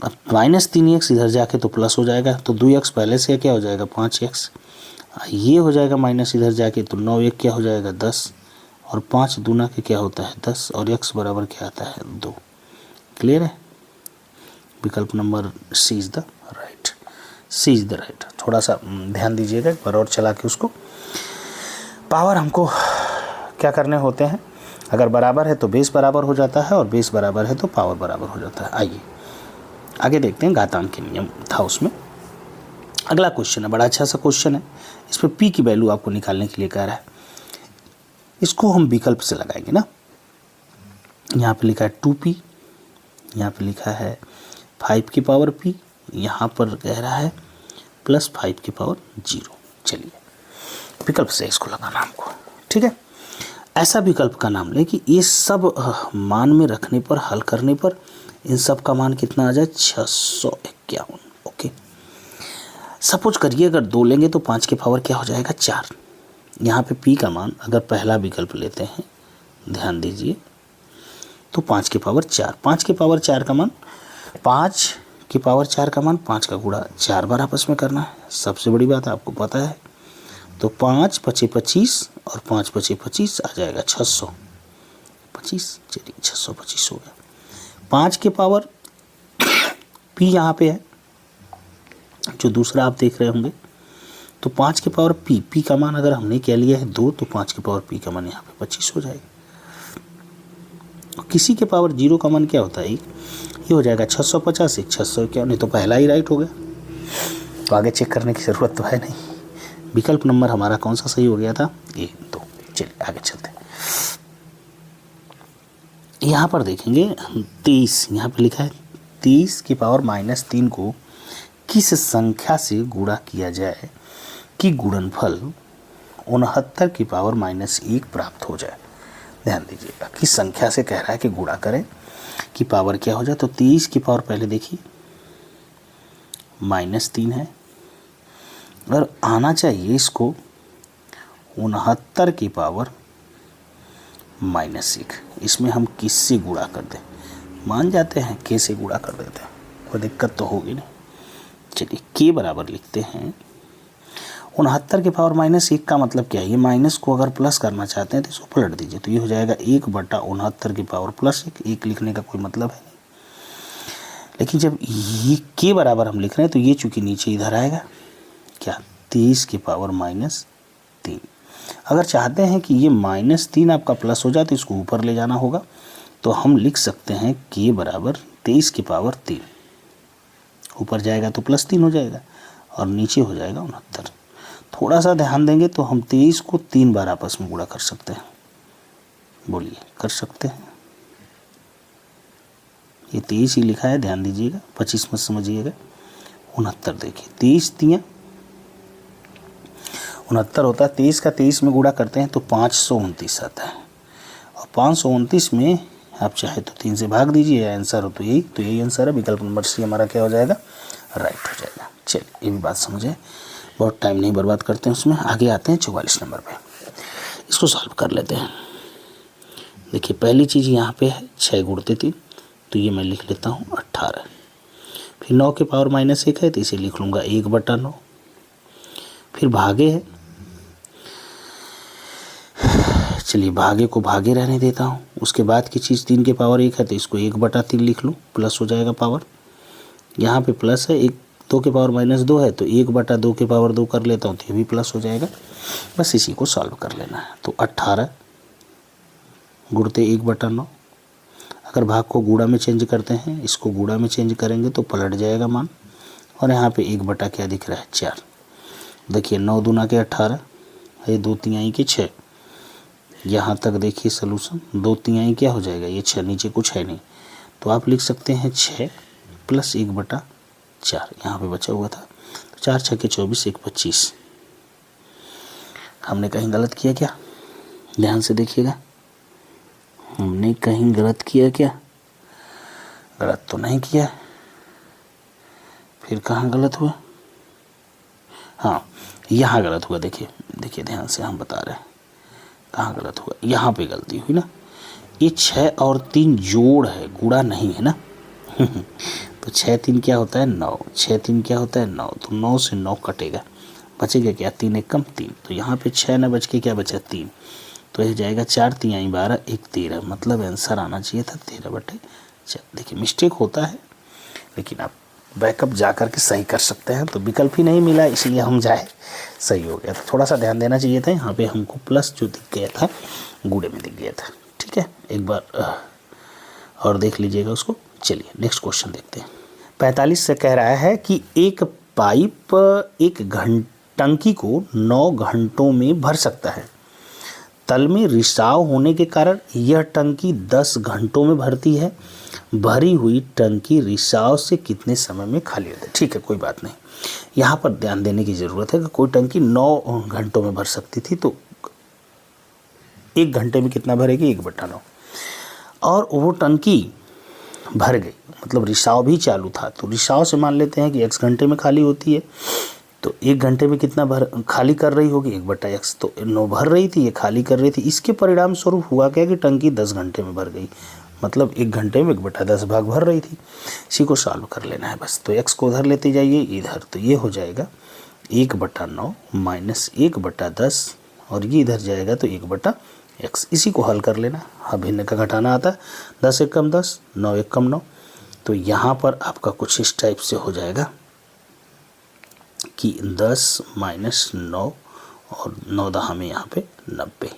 अब माइनस 3x इधर जाके तो प्लस हो जाएगा, तो 2x पहले से क्या हो जाएगा? 5x। ये हो जाएगा माइनस इधर जाके तो 9 क्या हो जाएगा? 10, और 5 दूना के क्या होता है? 10, और x बराबर क्या आता है? 2। क्लियर है? विकल्प number C is the right. C is the right. थोड़ा सा ध्यान दीजिएगा एक बार और चला के उसको। पावर हमको क्या करने होते हैं? अगर बराबर है तो बेस बराबर हो जाता है, और बेस बराबर है तो पावर बराबर हो जाता है। आइए आगे देखते हैं, घातांक के नियम था उसमें। अगला क्वेश्चन है, बड़ा अच्छा सा क्वेश्चन है। इस पर p की वैल्यू आपको निकालने के लिए कह रहा है। इसको हम विकल्प से लगाएंगे ना। यहाँ पे लिखा है 2p, यहाँ पे लिखा है 5 की पावर p, यहाँ पर कह रहा है प्लस 5 की पावर 0। चलिए विकल्प से इसको लगाना हमको, ठीक है। ऐसा विकल्प का नाम लें कि ये सब मान में रखने पर, हल करने पर इन सब का मान कितना आ जाए? 651। ओके, सपोज करिए अगर 2 लेंगे तो 5 की पावर क्या हो जाएगा? 4। यहाँ पे p का मान अगर पहला विकल्प लेते हैं, ध्यान दीजिए, तो 5 की पावर 4। 5 की पावर 4 का मान, 5 की पावर 4 का मान 5 का गुणा 4 बार आपस में करना है। सबसे बड़ी बात आपको पता है। तो 5 पचे 25 और 5 पचे 25 आ जाएगा 625। चलिए 625 हो गया। 5 के पावर p यहाँ पे है, जो दूसरा आप देख रहे होंगे। तो 5 के पावर p का मान अगर हमने क्या लिया है 2, तो 5 के पावर p का मान यहाँ पे 25 हो जाएगा। किसी के पावर 0 का मान क्या होता है? 1। ये हो जाएगा 650, 651। नहीं तो पहला ही राइट हो गया, तो आगे चेक करने की ज़रूरत तो है नहीं। विकल्प नंबर हमारा कौन सा सही हो गया था? 1, 2। चलिए आगे चलते हैं। यहाँ पर देखेंगे 23, यहाँ पे लिखा है 23 की पावर माइनस 3 को किस संख्या से गुणा किया जाए कि गुणनफल 69 की पावर माइनस 1 प्राप्त हो जाए। ध्यान दीजिएगा, किस संख्या से कह रहा है कि गुणा करें कि पावर क्या हो जाए। तो 23 की पावर पहले देखिए माइनस 3 है, और आना चाहिए इसको 69 की पावर -1। इसमें हम किससे गुणा कर दें, मान जाते हैं के से गुणा कर देते हैं, कोई दिक्कत तो होगी नहीं। चलिए के बराबर लिखते हैं 69 की पावर -1 का मतलब क्या है, ये माइनस को अगर प्लस करना चाहते हैं तो इसको पलट दीजिए, तो ये हो जाएगा 1/69 की पावर +1। एक लिखने का कोई मतलब है नहीं। लेकिन जब ये के बराबर हम लिख रहे हैं तो ये चूंकि नीचे इधर आएगा, क्या 23 की पावर -3। अगर चाहते हैं कि ये -3 आपका प्लस हो जाए तो इसको ऊपर ले जाना होगा, तो हम लिख सकते हैं के बराबर 23 की पावर 3। ऊपर जाएगा तो +3 हो जाएगा और नीचे हो जाएगा 69। थोड़ा सा ध्यान देंगे तो हम 23 को 3 बार आपस में गुणा कर सकते हैं। बोलिए, कर सकते हैं? ये 23 ही लिखा है, ध्यान दीजिएगा, 25 मत समझिएगा। 69 देखिए, 23 तियाँ 69 होता है, 23 का 23 में गुणा करते हैं तो 529 आता है, और 529 में आप चाहे तो 3 से भाग दीजिए, आंसर हो तो यही आंसर है। विकल्प नंबर सी हमारा क्या हो जाएगा, राइट हो जाएगा। चलिए, ये भी बात समझे, बहुत टाइम नहीं बर्बाद करते हैं उसमें। आगे आते हैं 44 नंबर पे, इसको सॉल्व कर लेते हैं। देखिए, पहली चीज़ यहाँ पे है 6 गुणते 3, तो ये मैं लिख लेता हूँ 18। फिर 9 की पावर -1 है तो इसे लिख लूँगा 1/9। फिर भागे है, चलिए भागे को भागे रहने देता हूँ। उसके बाद की चीज़ 3 की पावर 1 है तो इसको 1/3 लिख लूँ, प्लस हो जाएगा पावर। यहाँ पे प्लस है, 2 की पावर -2 है तो 1/2 की पावर 2 कर लेता हूँ तो ये भी प्लस हो जाएगा। बस इसी को सॉल्व कर लेना है। तो 18 गुणते 1/9। अगर भाग को गुणा में चेंज करते हैं, इसको गुणा में चेंज करेंगे तो पलट जाएगा मान, और यहाँ पे 1 क्या दिख रहा है, 4। देखिए 9 दूना के 18, ये 2 तिहाई के 6। यहाँ तक देखिए सलूशन, 2 तिहाई क्या हो जाएगा, ये 6, नीचे कुछ है नहीं, तो आप लिख सकते हैं 6 + 1/4। यहाँ पे बचा हुआ था, तो 4 × 6 = 24, 1 25। हमने कहीं गलत किया क्या, ध्यान से देखिएगा, हमने कहीं गलत किया क्या? गलत तो नहीं किया। फिर कहाँ गलत हुआ? हाँ, यहाँ गलत हुआ। देखिए देखिए ध्यान से हम बता रहे हैं कहाँ गलत हुआ। यहाँ पे गलती हुई ना, ये 6 और 3 जोड़ है, गुणा नहीं है ना। तो 6 3 क्या होता है, 9। 6 3 क्या होता है, 9। तो 9 से 9 कटेगा, बचेगा क्या, 3 1 कम 3। तो यहाँ पे 6 न बच के क्या बचा, 3। तो यह जाएगा 4 तिहाई 12, 1 13। मतलब आंसर आना चाहिए था 13/4। देखिए मिस्टेक होता है, लेकिन आप बैकअप जा कर के सही कर सकते हैं। तो विकल्प ही नहीं मिला, इसलिए हम जाए, सही हो गया। तो थोड़ा सा ध्यान देना चाहिए था, यहाँ पे हमको प्लस जो दिख गया था गुणे में दिख गया था। ठीक है, एक बार और देख लीजिएगा उसको। चलिए नेक्स्ट क्वेश्चन देखते हैं। 45 से कह रहा है कि एक पाइप एक टंकी को 9 घंटों में भर सकता है। तल में रिसाव होने के कारण यह टंकी 10 घंटों में भरती है। भरी हुई टंकी रिसाव से कितने समय में खाली होती है? ठीक है, कोई बात नहीं, यहाँ पर ध्यान देने की ज़रूरत है कि कोई टंकी 9 घंटों में भर सकती थी, तो 1 घंटे में कितना भरेगी, 1/9। और वो टंकी भर गई, मतलब रिसाव भी चालू था, तो रिसाव से मान लेते हैं कि x घंटे में खाली होती है, तो 1 घंटे में कितना खाली कर रही होगी, 1/x। तो 9 भर रही थी, ये खाली कर रही थी। इसके परिणाम स्वरूप हुआ क्या कि टंकी 10 घंटे में भर गई, मतलब 1 घंटे में 1/10 भाग भर रही थी। इसी को सॉल्व कर लेना है बस। तो x को उधर लेते जाइए इधर, तो ये हो जाएगा 1/9 - 1/10, और ये इधर जाएगा तो 1/x। इसी को हल कर लेना। हाँ, भिन्न का घटाना आता है, 10 1 कम 10, 9 1 कम 9। तो यहाँ पर आपका कुछ इस टाइप से हो जाएगा कि 10 - 9 और 9 दहा में यहाँ पे 90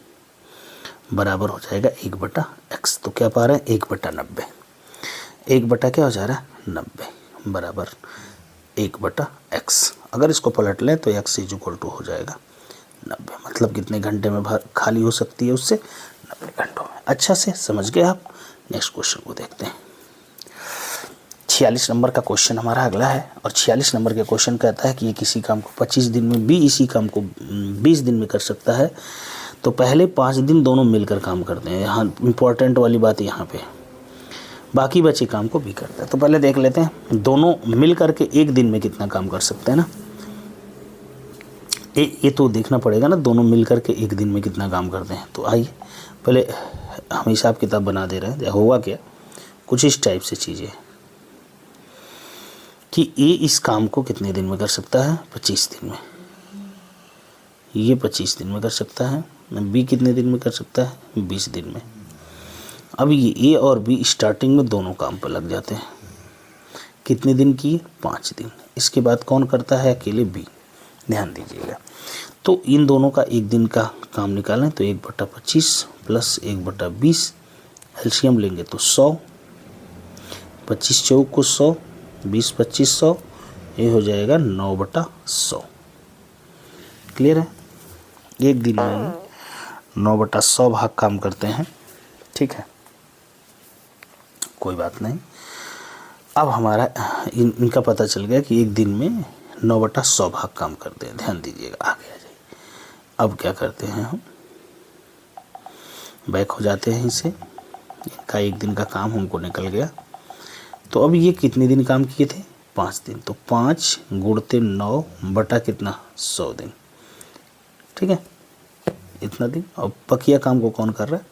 बराबर हो जाएगा 1/x। तो क्या पा रहे हैं, 1/90। 1/ क्या हो जा रहा है, 90 बराबर 1/x। अगर इसको पलट लें तो x = हो जाएगा 90। मतलब कितने घंटे में खाली हो सकती है उससे, 90 घंटों में। अच्छा से समझ गए आप। नेक्स्ट क्वेश्चन को देखते हैं। 46 नंबर का क्वेश्चन हमारा अगला है, और 46 नंबर के क्वेश्चन कहता है कि ये किसी काम को 25 दिन में भी इसी काम को 20 दिन में कर सकता है, तो पहले 5 दिन दोनों मिलकर काम करते हैं। यहाँ इंपॉर्टेंट वाली बात यहाँ पे, बाकी बचे काम को भी करता है। तो पहले देख लेते हैं दोनों मिल करके 1 दिन में कितना काम कर सकते हैं ना। ये तो देखना पड़ेगा ना, दोनों मिल करके 1 दिन में कितना काम करते हैं। तो आइए पहले हम हिसाब किताब बना दे रहे हैं। हुआ क्या, कुछ इस टाइप से चीज़ें कि ए इस काम को कितने दिन में कर सकता है, 25 दिन में, ये 25 दिन में कर सकता है। बी कितने दिन में कर सकता है, 20 दिन में। अब ये ए और बी स्टार्टिंग में दोनों काम पर लग जाते हैं। कितने दिन की, 5 दिन। इसके बाद कौन करता है, अकेले बी। ध्यान दीजिएगा, तो इन दोनों का एक दिन का काम निकालें तो 1/25 प्लस 1/20, एलसीएम लेंगे तो 100, 25 चौक को 100, 20 25 100, ये हो जाएगा 9/100। क्लियर है, एक दिन में 9/100 भाग काम करते हैं। ठीक है, कोई बात नहीं। अब हमारा इनका पता चल गया कि एक दिन में 9/100 भाग काम करते हैं। ध्यान दीजिएगा, आगे आ जाइए। अब क्या करते हैं, हम बैक हो जाते हैं इसे। इनका एक दिन का काम हमको निकल गया। तो अब ये कितने दिन काम किए थे, 5 दिन। तो 5 गुणते 9 बटा कितना, 100 दिन। ठीक है, इतना दिन। अब बकिया काम को कौन कर रहा है,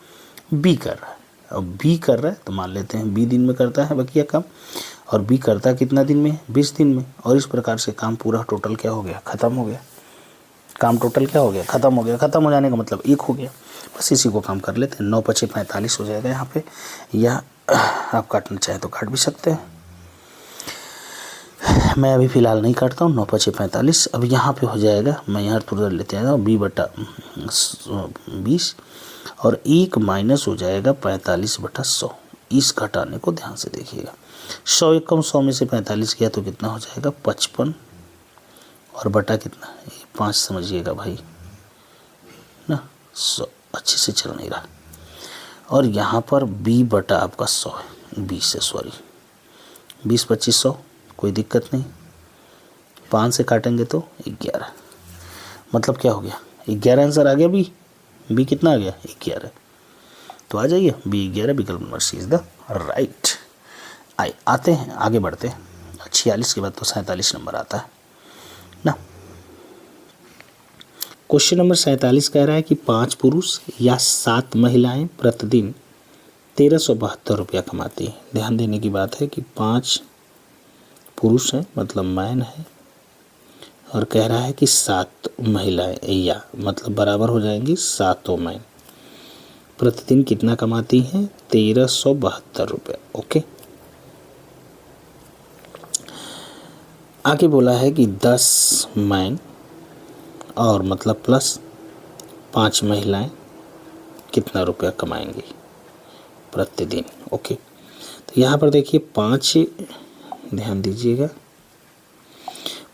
बी कर रहा है। अब बी कर रहा है तो मान लेते हैं बी दिन में करता है बकिया काम, और बी करता है कितना दिन में, 20 दिन में। और इस प्रकार से काम पूरा टोटल क्या हो गया, ख़त्म हो गया। काम टोटल क्या हो गया, ख़त्म हो गया। ख़त्म हो जाने का मतलब 1 हो गया। बस इसी को काम कर लेते हैं। 9 × 5 = 45 हो जाएगा यहाँ पे, या आप काटना चाहें तो काट भी सकते हैं। मैं अभी फ़िलहाल नहीं काटता हूँ। 9 × 5 = 45। अब यहाँ पे हो जाएगा, मैं यहाँ तुरंत लेते हैं b/20, और 1 माइनस हो जाएगा 45/100। इस घटाने को ध्यान से देखिएगा। 100 × 100 में से 45 किया तो कितना हो जाएगा, 55, और बटा कितना, 5 समझिएगा भाई ना, 100। अच्छे से चल नहीं रहा। और यहाँ पर b बटा आपका 100 है, 20 है, सॉरी 20 25 100, कोई दिक्कत नहीं। 5 से काटेंगे तो 11, मतलब क्या हो गया, 11 आंसर आ गया। बी कितना आ गया, 11। तो आ जाइए, बी 11, विकल्प number C is the right. आते हैं आगे बढ़ते हैं। 46 के बाद तो 47 नंबर आता है ना। क्वेश्चन नंबर 47 कह रहा है कि 5 पुरुष या 7 महिलाएं प्रतिदिन 1372 रुपया कमाती हैं। ध्यान देने की बात है कि 5 पुरुष हैं, मतलब मैन है, और कह रहा है कि 7 महिलाएं, या मतलब बराबर हो जाएंगी 7 मैन, प्रतिदिन कितना कमाती हैं, 1372 रुपया। ओके, आगे बोला है कि 10 मैन और मतलब प्लस 5 महिलाएं कितना रुपया कमाएंगी प्रतिदिन। ओके, तो यहाँ पर देखिए 5, ध्यान दीजिएगा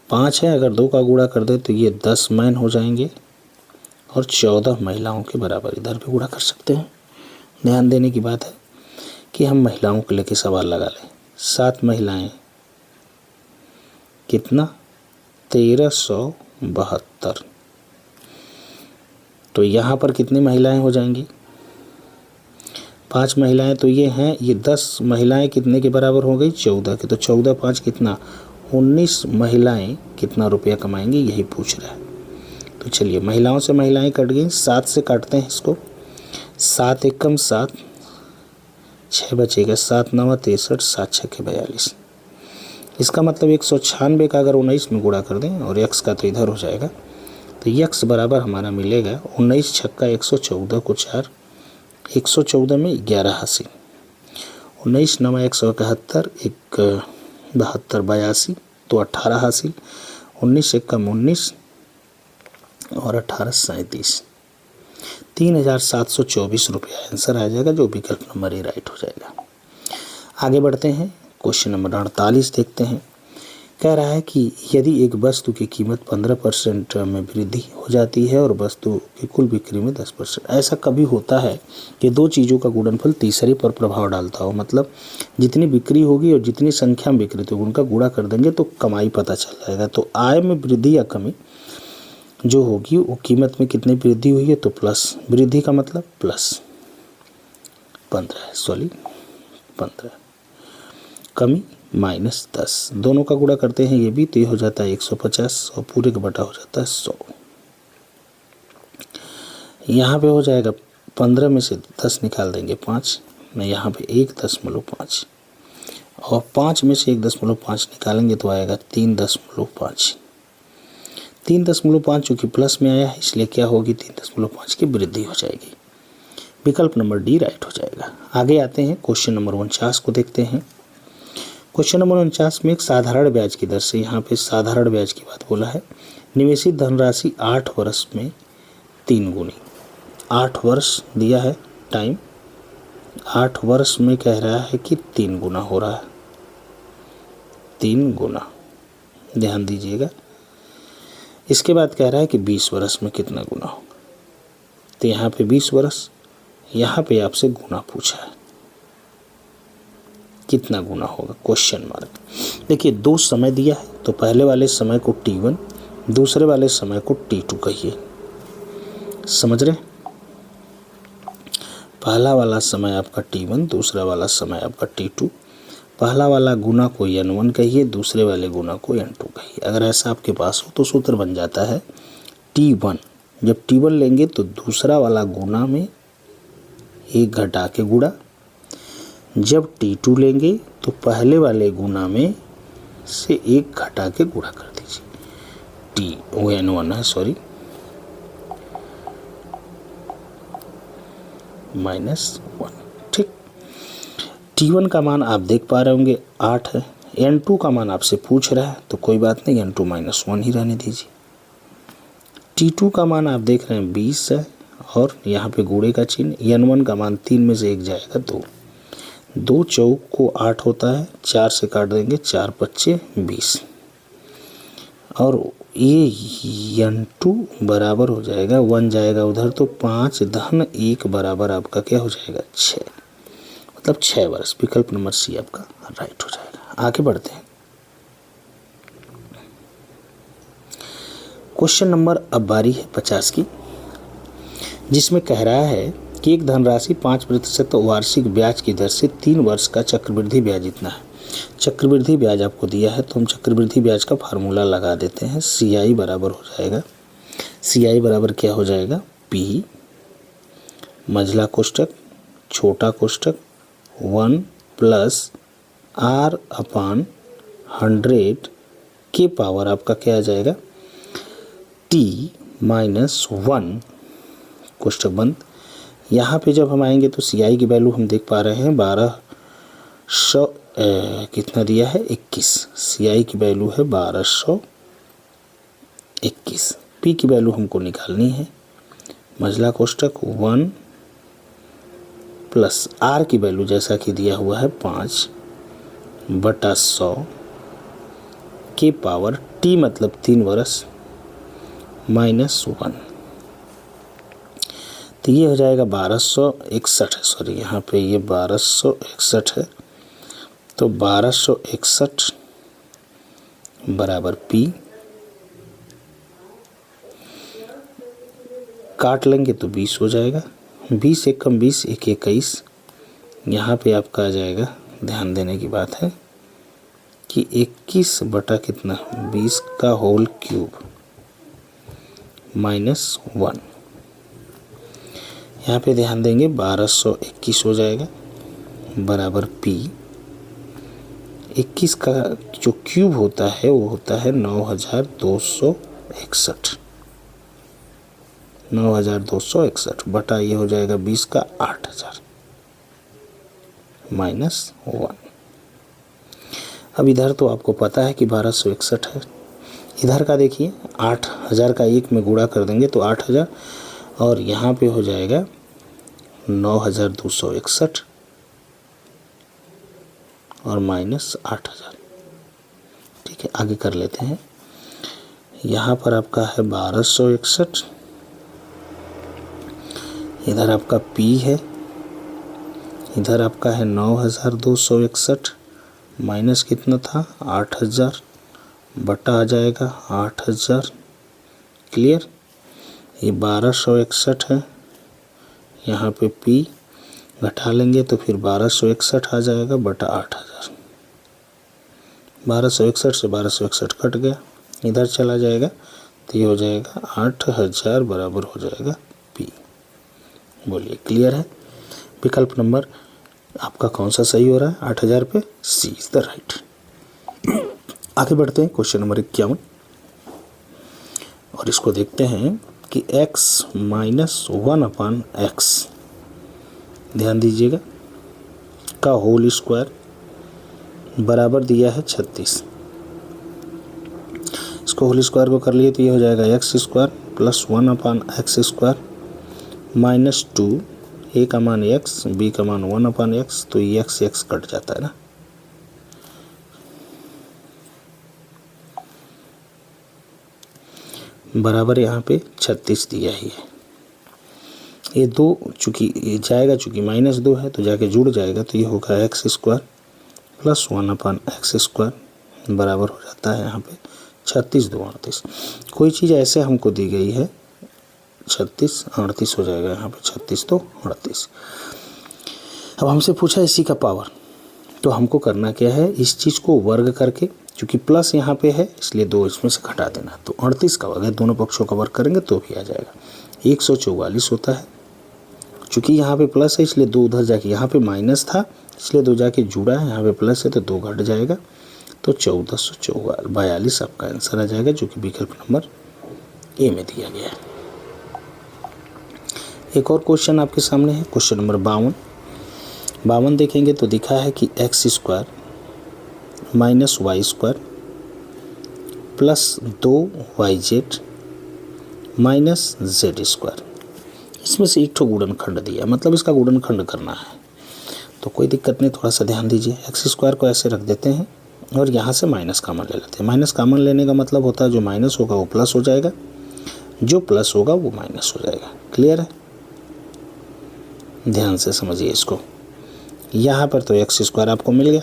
5 है, अगर 2 का गुणा कर दे तो ये 10 मैन हो जाएंगे, और 14 महिलाओं के बराबर इधर भी गुणा कर सकते हैं। ध्यान देने की बात है कि हम महिलाओं को लेके सवाल लगा लें। 7 महिलाएं कितना, 1372। तो यहाँ पर कितनी महिलाएं हो जाएंगी, 5 महिलाएं तो ये हैं, ये 10 महिलाएं कितने के बराबर हो गई, 14 के। तो 14 5 कितना, 19 महिलाएं कितना रुपया कमाएंगी, यही पूछ रहा है। तो चलिए, महिलाओं से महिलाएं कट गई, 7 से काटते हैं इसको। 7 एकम 7, 6 बचेगा, 7 9 63, 7 6 42। इसका मतलब 196 का अगर 19 में गुणा कर दें, और x का तो इधर हो जाएगा, तो x बराबर हमारा मिलेगा 19 छक्का 114 को 4, 114 में 11 हासिल, 19 9 171, 1 72 82, तो 18 हासिल, 19 एकम 19, और 18 37, 3724 रुपया आंसर आ जाएगा, जो विकल्प नंबर ए राइट हो जाएगा। आगे बढ़ते हैं, क्वेश्चन नंबर 48 देखते हैं। कह रहा है कि यदि एक वस्तु की कीमत 15% में वृद्धि हो जाती है और वस्तु की कुल बिक्री में 10%, ऐसा कभी होता है कि 2 चीज़ों का गुणनफल तीसरे पर प्रभाव डालता हो। मतलब जितनी बिक्री होगी और जितनी संख्या में बिक्री तो उनका गुणा कर देंगे तो कमाई पता चल जाएगा। तो आय में वृद्धि या कमी जो होगी वो कीमत में कितनी वृद्धि हुई है, तो प्लस, वृद्धि का मतलब प्लस 15, कमी -10, दोनों का गुणा करते हैं ये भी, तो ये हो जाता है 150, और पूरे का बटा हो जाता है 100। यहाँ पे हो जाएगा 15 में से 10 निकाल देंगे 5, मैं यहाँ पे 1.5 और 5 में से 1.5 निकालेंगे तो आएगा 3.5। 3.5 चूँकि प्लस में आया है इसलिए क्या होगी 3.5 की वृद्धि हो जाएगी। विकल्प नंबर डी राइट हो जाएगा। आगे आते हैं क्वेश्चन नंबर 49 को देखते हैं। क्वेश्चन नंबर 49 में एक साधारण ब्याज की दर से, यहाँ पे साधारण ब्याज की बात बोला है, निवेशित धनराशि 8 वर्ष में 3 गुनी। 8 वर्ष दिया है टाइम, 8 वर्ष में कह रहा है कि 3 गुना हो रहा है, 3 गुना, ध्यान दीजिएगा। इसके बाद कह रहा है कि 20 वर्ष में कितना गुना होगा, तो यहाँ पे 20 वर्ष, यहाँ पे आपसे गुना पूछा है, कितना गुना होगा, क्वेश्चन मार्क। देखिए 2 समय दिया है, तो पहले वाले समय को T1, दूसरे वाले समय को T2 कहिए, समझ रहे? पहला वाला समय आपका T1, दूसरा वाला समय आपका T2। पहला वाला गुना को N1 कहिए, दूसरे वाले गुना को N2 कहिए। अगर ऐसा आपके पास हो तो सूत्र बन जाता है T1। जब T1 लेंगे तो दूसरा वाला गुना में 1 घटा के गुणा, जब T2 लेंगे तो पहले वाले गुना में से 1 घटा के गुणा कर दीजिए। N1 है, सॉरी, -1। ठीक, T1 का मान आप देख पा रहे होंगे 8 है, N2 का मान आपसे पूछ रहा है तो कोई बात नहीं, N2 -1 ही रहने दीजिए। T2 का मान आप देख रहे हैं 20 है और यहाँ पे गुणे का चिन्ह। N1 का मान 3 में से 1 जाएगा 2, 2 चौक को 8 होता है, 4 से काट देंगे, 4 पच्चे 20 और ये N2 बराबर हो जाएगा, 1 जाएगा उधर तो 5 धन 1 बराबर आपका क्या हो जाएगा 6, मतलब 6 वर्ष। विकल्प नंबर सी आपका राइट हो जाएगा। आगे बढ़ते हैं। क्वेश्चन नंबर अब बारी है 50 की, जिसमें कह रहा है कि एक धनराशि 5% वार्षिक ब्याज की दर से 3 वर्ष का चक्रवृद्धि ब्याज इतना है। चक्रवृद्धि ब्याज आपको दिया है तो हम चक्रवृद्धि ब्याज का फार्मूला लगा देते हैं। CI बराबर हो जाएगा, CI बराबर क्या हो जाएगा, P मझला कोष्टक छोटा कोष्टक 1 + R/100 के पावर आपका क्या आ जाएगा T - 1 कोष्टक बंद। यहाँ पे जब हम आएंगे तो CI की वैल्यू हम देख पा रहे हैं 1200 कितना दिया है 21, CI की वैल्यू है 1221। P की वैल्यू हमको निकालनी है, मझला कोष्टक 1 + R की वैल्यू जैसा कि दिया हुआ है 5/100 के पावर T मतलब 3 वर्ष -1, तो ये हो जाएगा 1261 है, सॉरी यहाँ पे ये 1261 है, तो 1261 बराबर P, काट लेंगे तो 20 हो जाएगा, 20 × 20 = 21। यहाँ पे आपका आ जाएगा, ध्यान देने की बात है कि 21 बटा कितना 20 का होल क्यूब -1। यहाँ पे ध्यान देंगे 1221 हो जाएगा बराबर P। 21 का जो क्यूब होता है वो होता है 9261, 9261 बटा ये हो जाएगा 20 का 8000 -1। अब इधर तो आपको पता है कि 1261 है, इधर का देखिए 8000 का 1 में गुणा कर देंगे तो 8000 और यहाँ पे हो जाएगा 9261 और -8000। ठीक है, आगे कर लेते हैं। यहाँ पर आपका है 1261, इधर आपका P है, इधर आपका है 9261 माइनस कितना था 8000 बटा आ जाएगा 8000। क्लियर, ये 1261 है, यहाँ पे P घटा लेंगे तो फिर 1261 आ जाएगा बटा 8000। 1261 से 1261 कट गया, इधर चला जाएगा तो ये हो जाएगा 8000 बराबर हो जाएगा P। बोलिए क्लियर है। विकल्प नंबर आपका कौन सा सही हो रहा है? 8000 पे सी इज द राइट। आगे बढ़ते हैं क्वेश्चन नंबर 51 और इसको देखते हैं कि x माइनस 1/x, ध्यान दीजिएगा, का होल स्क्वायर बराबर दिया है 36। इसको होल स्क्वायर को कर लिए तो ये हो जाएगा x square plus 1/x² minus 2, ए का मान x, बी का मान 1/x, तो ये x कट जाता है ना। बराबर यहाँ पे 36 दिया ही है। ये दो चूँकि ये जाएगा, चूँकि -2 है तो जाके जुड़ जाएगा, तो ये होगा x² प्लस 1/x² बराबर हो जाता है यहाँ पे 36 2 38। कोई चीज़ ऐसे हमको दी गई है 36 38 हो जाएगा यहाँ पे 36 तो 38। अब हमसे पूछा इसी का पावर, तो हमको करना क्या है, इस चीज़ को वर्ग करके, चूँकि प्लस यहाँ पे है इसलिए 2 इसमें से घटा देना, तो 38 का अगर दोनों पक्षों का वर्ग करेंगे तो भी आ जाएगा 144 होता है। चूँकि यहाँ पे प्लस है इसलिए 2 उधर जाके, यहाँ पे माइनस था इसलिए 2 जाके जुड़ा है, यहाँ पे प्लस है तो 2 घट जाएगा, तो 1442 आपका आंसर आ जाएगा, जो कि विकल्प नंबर ए में दिया गया है। एक और क्वेश्चन आपके सामने है, क्वेश्चन नंबर 52 देखेंगे तो दिखा है कि x² minus y² plus 2yz minus z²। इसमें से एक ठो गुणनखंड दिया, मतलब इसका गुणनखंड करना है, तो कोई दिक्कत नहीं, थोड़ा सा ध्यान दीजिए। x² को ऐसे रख देते हैं और यहाँ से माइनस कॉमन ले लेते हैं। माइनस कॉमन लेने का मतलब होता है जो माइनस होगा वो प्लस हो जाएगा, जो प्लस होगा वो माइनस हो जाएगा। क्लियर है? ध्यान से समझिए इसको। यहाँ पर तो x² आपको मिल गया,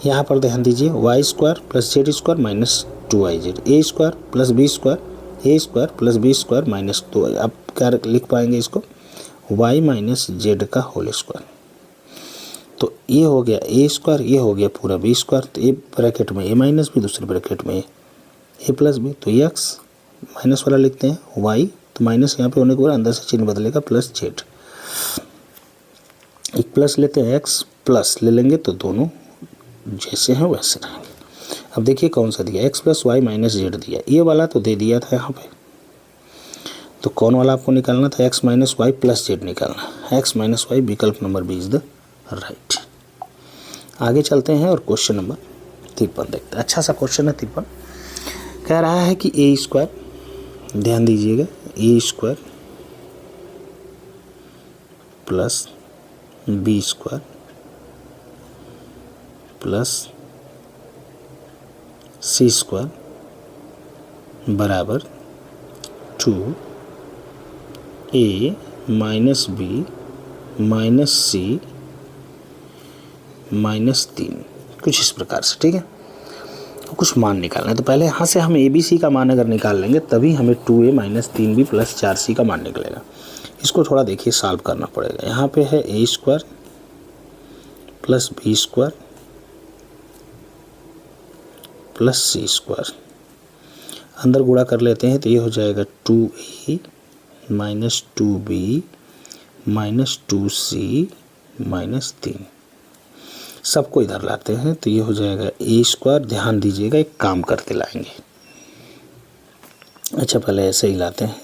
यहाँ पर ध्यान दीजिए y² plus z² minus 2yz, a² plus b² a² plus b² minus 2। आप क्या लिख पाएंगे इसको? y माइनस z का होल स्क्वायर। तो ये हो गया a², ये हो गया पूरा b², तो ए ब्रैकेट में a माइनस b, दूसरे ब्रैकेट में a प्लस b, तो ये x माइनस वाला लिखते हैं, y तो माइनस यहाँ पे होने के बाद अंदर से चिन्ह बदलेगा प्लस z। एक प्लस लेते हैं, x प्लस ले लेंगे तो दोनों जैसे हैं वैसे रहेंगे। अब देखिए कौन सा दिया, x plus y minus z दिया, ये वाला तो दे दिया था यहाँ पे, तो कौन वाला आपको निकालना था? x minus y plus z निकालना, x माइनस वाई, विकल्प number B is the right. आगे चलते हैं और क्वेश्चन नंबर 53 देखते हैं। अच्छा सा क्वेश्चन है 53। कह रहा है कि a², ध्यान दीजिएगा, a² plus b² plus c² बराबर 2a minus b minus c minus 3, कुछ इस प्रकार से। ठीक है, कुछ मान निकालना है, तो पहले यहाँ से हम ABC का मान अगर निकाल लेंगे तभी हमें 2a minus 3b plus 4c का मान निकलेगा। इसको थोड़ा देखिए सॉल्व करना पड़ेगा। यहाँ पे है a² plus b² plus c², अंदर गुणा कर लेते हैं तो ये हो जाएगा 2a minus 2b minus 2c minus 3। सबको इधर लाते हैं तो ये हो जाएगा a²। ध्यान दीजिएगा, एक काम करते लाएंगे। अच्छा पहले ऐसे ही लाते हैं,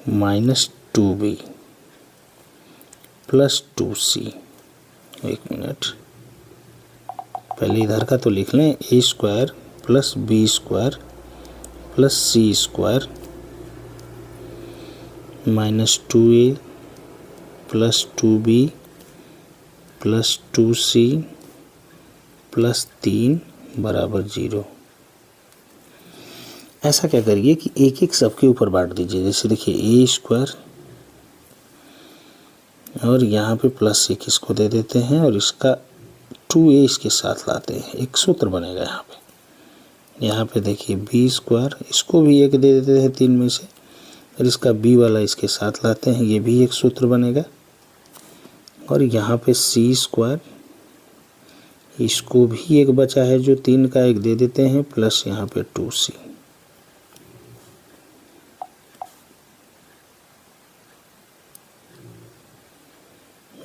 माइनस 2b प्लस 2c। एक मिनट, पहले इधर का तो लिख लें, a² plus b² plus c² minus 2a plus 2b plus 2c plus 3 बराबर 0। ऐसा क्या करिए कि एक एक सबके ऊपर बांट दीजिए। जैसे देखिए a² और यहाँ पे प्लस 1 इसको दे देते हैं और इसका 2a इसके साथ लाते हैं, एक सूत्र बनेगा यहाँ पे। यहाँ पे देखिए b², इसको भी एक दे देते हैं 3 में से, और इसका b वाला इसके साथ लाते हैं, ये भी एक सूत्र बनेगा। और यहाँ पे c², इसको भी एक बचा है जो 3 का, एक दे देते हैं, प्लस यहाँ पे 2c।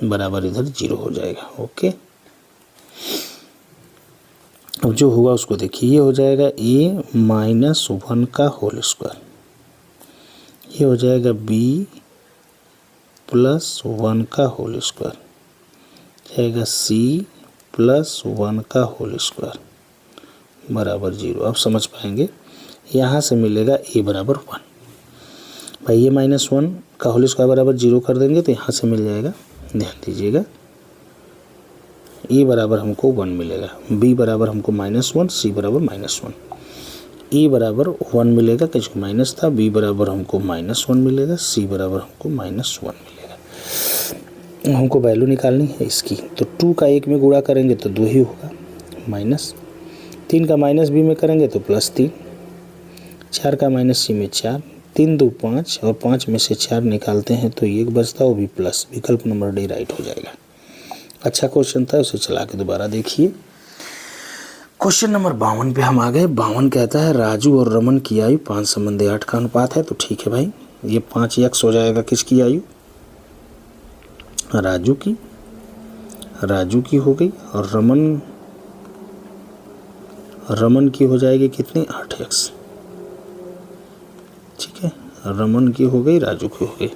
बराबर इधर 0 हो जाएगा। ओके, अब जो होगा उसको देखिए, ये हो जाएगा a-1 का होल स्क्वायर, ये हो जाएगा b+1 का होल स्क्वायर, जाएगा c+1 का होल स्क्वायर बराबर 0। अब समझ पाएंगे, यहाँ से मिलेगा a बराबर 1। भाई ये -1 का होल स्क्वायर बराबर 0 कर देंगे तो यहाँ से मिल जाएगा, ध्यान दीजिएगा, a बराबर हमको 1 मिलेगा, b बराबर हमको -1, c बराबर -1, a बराबर 1 मिलेगा क्योंकि माइनस था, b बराबर हमको -1 मिलेगा, c बराबर हमको -1 मिलेगा। हमको वैल्यू निकालनी है इसकी, तो 2 का 1 में गुणा करेंगे तो 2 ही होगा, -3 का माइनस b में करेंगे तो +3, 4 का -c में 4, 3 2 5 और 5 में से 4 निकालते हैं तो 1 बचता है, वो भी प्लस, विकल्प नंबर डी राइट हो जाएगा। अच्छा क्वेश्चन था, उसे चला के दोबारा देखिए। क्वेश्चन नंबर 52 पे हम आ गए। 52 कहता है राजू और रमन की आयु 5:8 का अनुपात है। तो ठीक है भाई, ये 5x हो जाएगा किसकी आयु, राजू की हो गई, और रमन की हो जाएगी कितनी, 8x। ठीक है, रमन की हो गई, राजू की हो गई।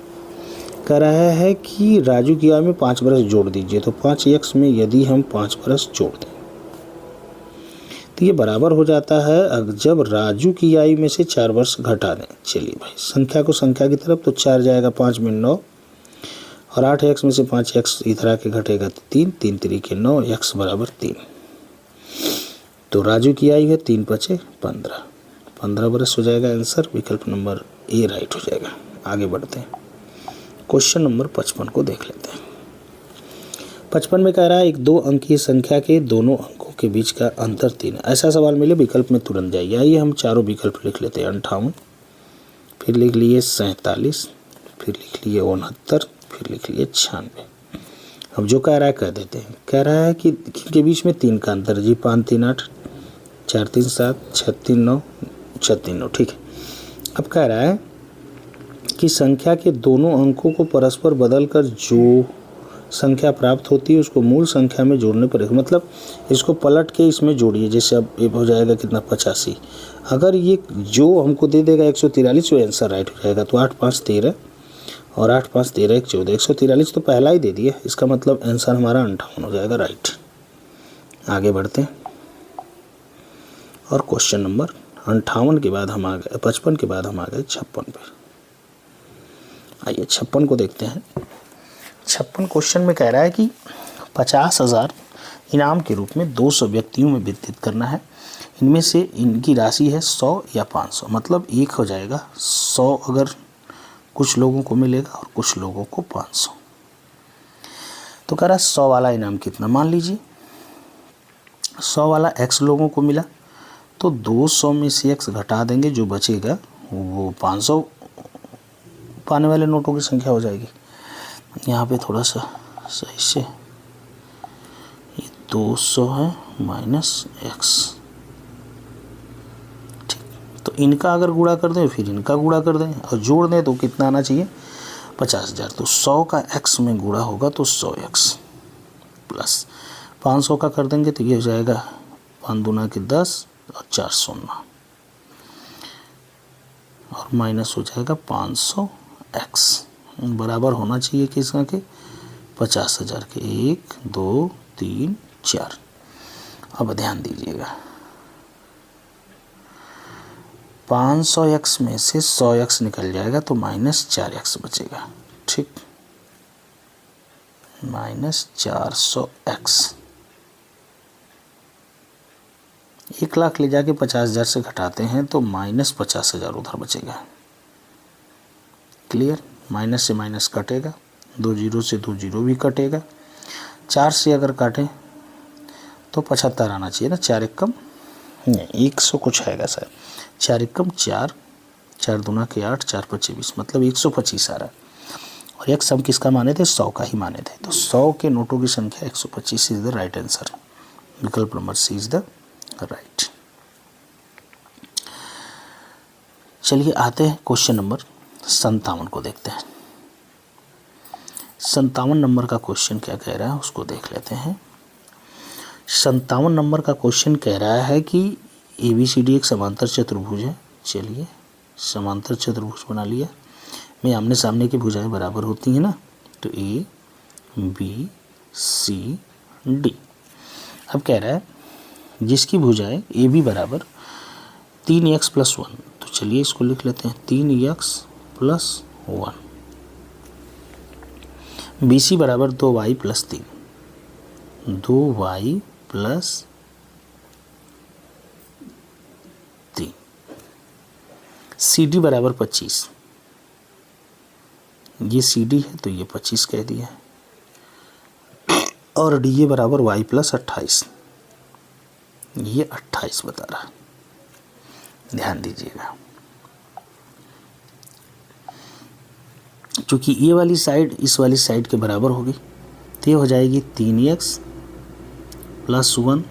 कह रहा है कि राजू की आयु में 5 बरस जोड़ दीजिए। तो 5x में यदि हम 5 बरस जोड़ दें तो ये बराबर हो जाता है जब राजू की आयु में से 4 वर्ष घटा दें। चलिए भाई, संख्या को संख्या की तरफ, तो 4 जाएगा 5 में 9, और 8x में से 5x इधर आके घटेगा तो 3, 3 3 9, x बराबर 3। तो राजू की आयु है 3 × 5 = 15 बरस हो जाएगा आंसर, विकल्प नंबर ए राइट हो जाएगा। आगे बढ़ते हैं, क्वेश्चन नंबर 55 को देख लेते हैं। 55 में कह रहा है एक 2 अंकीय संख्या के दोनों अंकों के बीच का अंतर 3 है। ऐसा सवाल मिले विकल्प में तुरंत जाइए। आइए हम चारों विकल्प लिख लेते हैं, 58, फिर लिख लिए 47, फिर लिख लिए 69, फिर लिख लिए 96। अब जो कह रहा है कह देते हैं। कह रहा है कि इनके बीच में 3 का अंतर जी, 5 3 8, 4 3 7, 6 3 9, 6 3 9। ठीक है, अब कह रहा है कि संख्या के दोनों अंकों को परस्पर बदलकर जो संख्या प्राप्त होती है उसको मूल संख्या में जोड़ने पर, मतलब इसको पलट के इसमें जोड़िए। जैसे अब ये हो जाएगा कितना, 85। अगर ये जो हमको दे देगा 143, वो आंसर राइट हो जाएगा। तो 8 5 13 और 8 5 13 1 14, 143 तो पहला ही दे दिया, इसका मतलब आंसर हमारा 58 हो जाएगा राइट। आगे बढ़ते हैं, और क्वेश्चन नंबर 58 के बाद हम आ गए, 55 के बाद हम आ गए 56 पर। आइए 56 को देखते हैं। 56 क्वेश्चन में कह रहा है कि 50,000 इनाम के रूप में 200 व्यक्तियों में वितरित करना है। इनमें से इनकी राशि है 100 या 500, मतलब एक हो जाएगा 100 अगर कुछ लोगों को मिलेगा और कुछ लोगों को 500। तो कह रहा है 100 वाला इनाम कितना, मान लीजिए 100 वाला x लोगों को मिला, तो 200 में से x घटा देंगे, जो बचेगा वो 500 पाने वाले नोटों की संख्या हो जाएगी। यहाँ पे थोड़ा सा सही से, ये 200 है -x। ठीक, तो इनका अगर गुणा कर दें फिर इनका गुणा कर दें और जोड़ दें तो कितना आना चाहिए, 50,000। तो 100 का x में गुणा होगा तो 100x प्लस 500 का कर देंगे तो ये हो जाएगा 5 दूना के 10 और 4 शून्य, और माइनस हो जाएगा 500x, बराबर होना चाहिए किसका के, 50,000 के। 1 2 3 4। अब ध्यान दीजिएगा, 500x में से 100x निकल जाएगा तो -4x बचेगा। ठीक, -400x। 1 लाख ले जाके 50,000 से घटाते हैं तो -50,000 उधर बचेगा। क्लियर, माइनस से माइनस कटेगा, 2 जीरो से 2 जीरो भी कटेगा, 4 से अगर काटें तो 75 आना चाहिए ना, 4 1 कम नहीं 100 कुछ आएगा सर, 4 1 कम 4, 4 दूना के 8, 4 5 20, मतलब 125 आ रहा है। और x हम किसका माने थे, 100 का ही माने थे। तो 100 के नोटों की संख्या 125 इज द राइट आंसर, विकल्प number C is the right. चलिए आते हैं क्वेश्चन नंबर 57 को देखते हैं। 57 नंबर का क्वेश्चन क्या कह रहा है उसको देख लेते हैं। 57 नंबर का क्वेश्चन कह रहा है कि ABCD एक समांतर चतुर्भुज है। चलिए समांतर चतुर्भुज बना लिया। में आमने सामने की भुजाएं बराबर होती हैं ना, तो ABCD। अब कह रहा है जिसकी भुजाएं AB बराबर 3x + 1, तो चलिए इसको लिख लेते हैं 3x + 1। BC बराबर 2y + 3, 2y + 3। CD बराबर 25, ये CD है तो ये 25 कह दिया है। और DA बराबर y + 28, ये 28 बता रहा है। ध्यान दीजिएगा, क्योंकि ये वाली साइड इस वाली साइड के बराबर होगी तो ये हो जाएगी 3x + 1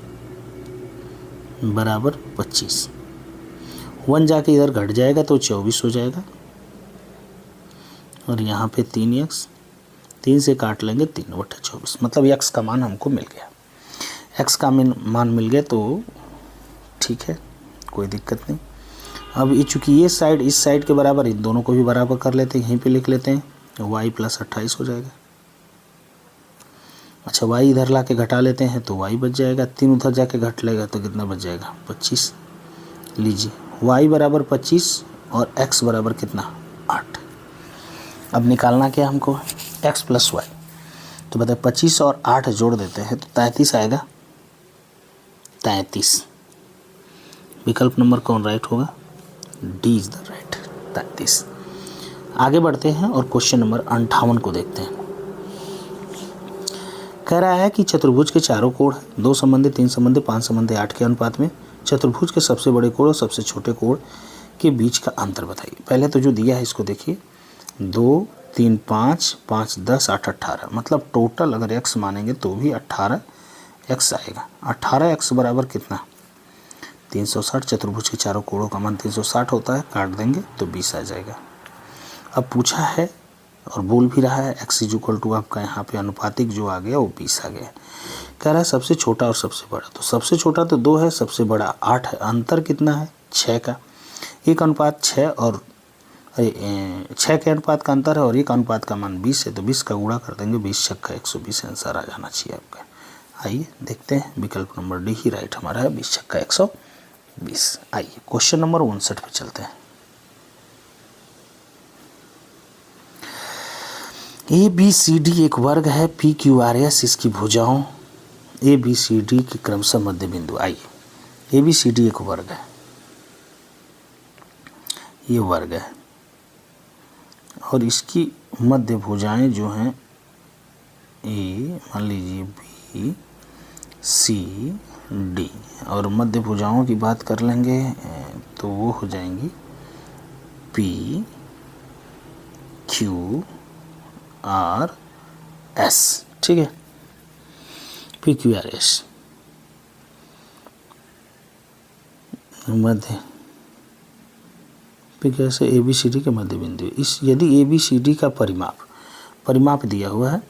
बराबर 25। 1 जाके इधर घट जाएगा तो 24 हो जाएगा। और यहाँ पे 3x, 3 से काट लेंगे 3/24, मतलब x का मान हमको मिल गया। x का मान मिल गया तो ठीक है, कोई दिक्कत नहीं। अब ये चूँकि ये साइड इस साइड के बराबर, इन दोनों को भी बराबर कर लेते हैं, यहीं पे लिख लेते हैं, y + 28 हो जाएगा। अच्छा y इधर ला के घटा लेते हैं तो y बच जाएगा, 3 उधर जाके घट लेगा तो कितना बच जाएगा 25। लीजिए y बराबर 25 और x बराबर कितना 8। अब निकालना क्या हमको, x + y, तो बताए 25 और 8 जोड़ देते हैं तो 33 आएगा। 33 विकल्प नंबर कौन राइट होगा, डी इज द राइट, 33। आगे बढ़ते हैं और क्वेश्चन नंबर 58 को देखते हैं। कह रहा है कि चतुर्भुज के चारों कोण 2 संबंधी 3 संबंधी 5 संबंधी 8 के अनुपात में चतुर्भुज के सबसे बड़े कोण और सबसे छोटे कोण के बीच का अंतर बताइए। पहले तो जो दिया है इसको देखिए, 2 3 5 5 10 8 18, मतलब टोटल अगर x मानेंगे तो भी 18x आएगा। 18x बराबर कितना 360। चतुर्भुज के चारों कोणों का मान 360 होता है, काट देंगे तो 20 आ जाएगा। अब पूछा है और बोल भी रहा है x = आपका यहाँ पे अनुपातिक जो आ गया वो 20 आ गया। कह रहा है सबसे छोटा और सबसे बड़ा, तो सबसे छोटा तो 2 है, सबसे बड़ा 8 है। अंतर कितना है 6 का, 1 अनुपात 6 और 6 के अनुपात का अंतर है और 1 अनुपात का मान 20 है, तो 20 का गुणा कर देंगे, 20 × 6 = 120 आंसर आ जाना चाहिए आपका। आइए देखते हैं, विकल्प नंबर डी ही राइट हमारा है, 20 × 6 = 120। आइए क्वेश्चन नंबर 59 पे चलते हैं। ABCD एक वर्ग है, PQRS इसकी भुजाओं ABCD की क्रमशः मध्य बिंदु। आइए ABCD एक वर्ग है, ये वर्ग है और इसकी मध्य भुजाएं जो हैं A, मान लीजिए BCD, और मध्य भुजाओं की बात कर लेंगे तो वो हो जाएंगी PQRS। ठीक है, PQRS मध्य PQRS ABCD के मध्य बिंदु। इस यदि ABCD का परिमाप दिया हुआ है,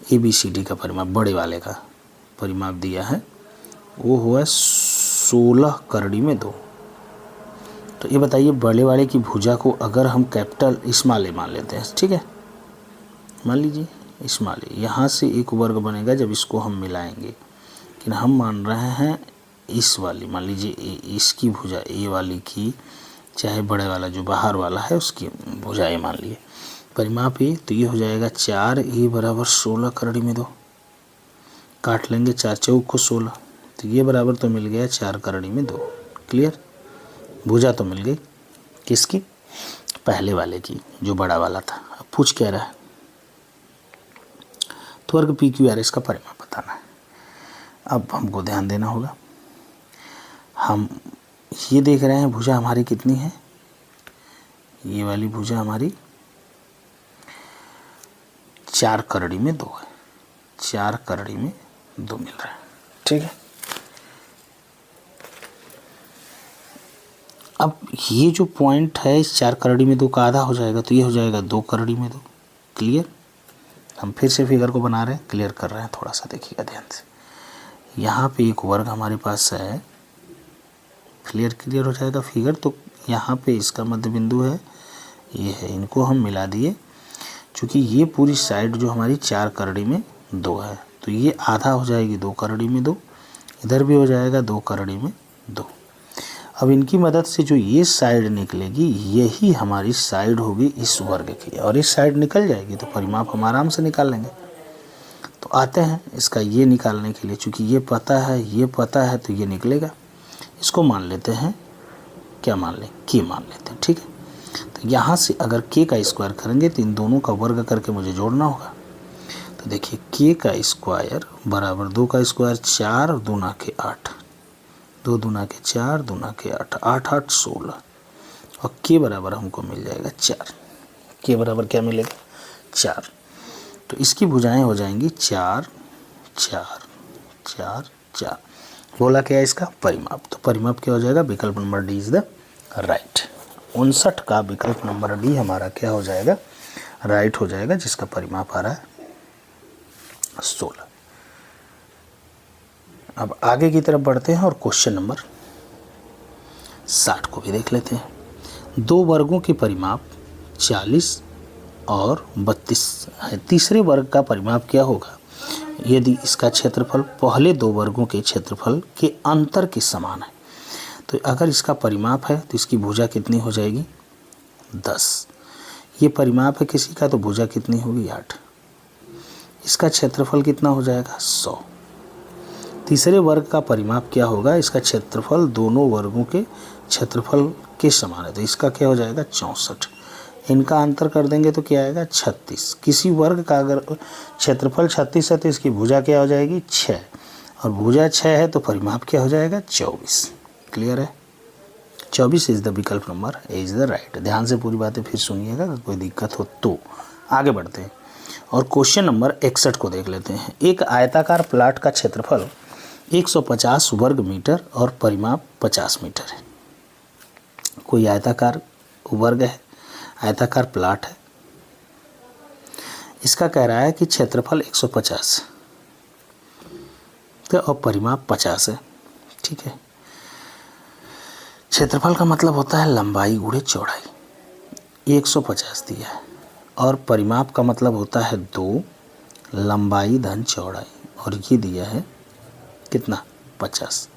ABCD का परिमाप बड़े वाले का परिमाप दिया है, वो हुआ 16 करड़ी में 2। तो ये बताइए बड़े वाले की भुजा को अगर हम कैपिटल स्मॉल ए मान लेते हैं, ठीक है, मान लीजिए स्मॉल ए, यहाँ से एक वर्ग बनेगा जब इसको हम मिलाएंगे, लेकिन हम मान रहे हैं इस वाली, मान लीजिए इसकी भुजा ए वाली की, चाहे बड़े वाला जो बाहर वाला है उसकी भुजा ए मान लिए, परिमाप ए, तो ये हो जाएगा 4A बराबर 16 करड़ी में 2, काट लेंगे 4 × 4 = 16, तो ये बराबर तो मिल गया 4 करड़ी में 2। क्लियर, भुजा तो मिल गई किसकी, पहले वाले की जो बड़ा वाला था। अब पूछ क्या रहा है, तो वर्ग PQRS का परिमाप बताना है। अब हमको ध्यान देना होगा, हम ये देख रहे हैं भुजा हमारी कितनी है, ये वाली भुजा हमारी 4 करड़ी में 2 है, 4 करड़ी में 2 मिल रहा है। ठीक है, अब ये जो पॉइंट है इस 4 करड़ी में 2 का आधा हो जाएगा, तो ये हो जाएगा 2 करड़ी में 2। क्लियर, हम फिर से फिगर को बना रहे हैं, क्लियर कर रहे हैं, थोड़ा सा देखिएगा ध्यान से। यहाँ पे एक वर्ग हमारे पास है, क्लियर हो जाएगा फिगर। तो यहाँ पे इसका मध्य बिंदु है, ये है, इनको हम मिला दिए। चूँकि ये पूरी साइड जो हमारी 4 करड़ी में 2 है, तो ये आधा हो जाएगी 2 करड़ी में 2, इधर भी हो जाएगा 2 करड़ी में 2। अब इनकी मदद से जो ये साइड निकलेगी, यही हमारी साइड होगी इस वर्ग की, और इस साइड निकल जाएगी तो परिमाप हम आराम से निकाल लेंगे। तो आते हैं इसका ये निकालने के लिए, चूँकि ये पता है, ये पता है, तो ये निकलेगा। इसको मान लेते हैं, क्या मान लें, के मान लेते हैं, ठीक है। तो यहाँ से अगर के का स्क्वायर करेंगे तो इन दोनों का वर्ग करके मुझे जोड़ना होगा। तो देखिए के का स्क्वायर बराबर 2 का स्क्वायर 4 दूना के 8, 2 दूना के 4 दूना के 8, 8 8 16, और के बराबर हमको मिल जाएगा 4। के बराबर क्या मिलेगा, 4। तो इसकी भुजाएं हो जाएंगी 4 4 4 4। बोला क्या है इसका परिमाप, तो परिमाप क्या हो जाएगा, विकल्प number D is the right. 59 का विकल्प नंबर डी हमारा क्या हो जाएगा, राइट हो जाएगा, जिसका परिमाप आ रहा है 16। अब आगे की तरफ बढ़ते हैं और क्वेश्चन नंबर 60 को भी देख लेते हैं। 2 वर्गों के परिमाप 40 और 32 है। तीसरे वर्ग का परिमाप क्या होगा यदि इसका क्षेत्रफल पहले 2 वर्गों के क्षेत्रफल के अंतर के समान है। तो अगर इसका परिमाप है तो इसकी भुजा कितनी हो जाएगी, 10। ये परिमाप है किसी का, तो भुजा कितनी होगी, 8। इसका क्षेत्रफल कितना हो जाएगा, 100। तीसरे वर्ग का परिमाप क्या होगा, इसका क्षेत्रफल दोनों वर्गों के क्षेत्रफल के समान है, तो इसका क्या हो जाएगा, 64। इनका अंतर कर देंगे तो क्या आएगा, 36। किसी वर्ग का अगर क्षेत्रफल 36 है तो इसकी भुजा क्या हो जाएगी, 6, और भुजा 6 है तो परिमाप क्या हो जाएगा, 24। क्लियर है, 24 इज द विकल्प number A is the right. ध्यान से पूरी बातें फिर सुनिएगा, अगर कोई दिक्कत हो तो। आगे बढ़ते हैं और क्वेश्चन नंबर 61 को देख लेते हैं। एक आयताकार प्लाट का क्षेत्रफल 150 वर्ग मीटर और परिमाप 50 मीटर है। कोई आयताकार वर्ग है, आयताकार प्लाट है, इसका कह रहा है कि क्षेत्रफल 150 तो और परिमाप 50 है, ठीक है। क्षेत्रफल का मतलब होता है लंबाई गुणे चौड़ाई, 150 दिया है, और परिमाप का मतलब होता है 2 लंबाई धन चौड़ाई, और ये दिया है कितना, 50।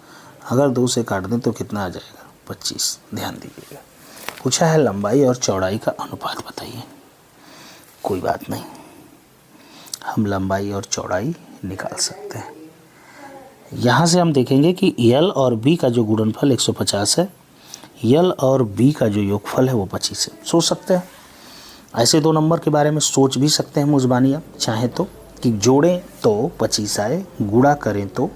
अगर 2 से काट दें तो कितना आ जाएगा, 25। ध्यान दीजिएगा, पूछा है लंबाई और चौड़ाई का अनुपात बताइए। कोई बात नहीं, हम लंबाई और चौड़ाई निकाल सकते हैं। यहाँ से हम देखेंगे कि यल और बी का जो गुणनफल 150 है, यल और बी का जो योगफल है वो 25 है। सोच सकते हैं, ऐसे 2 नंबर के बारे में सोच भी सकते हैं मुजबानी, आप चाहें तो, कि जोड़ें तो 25 आए, गुणा करें तो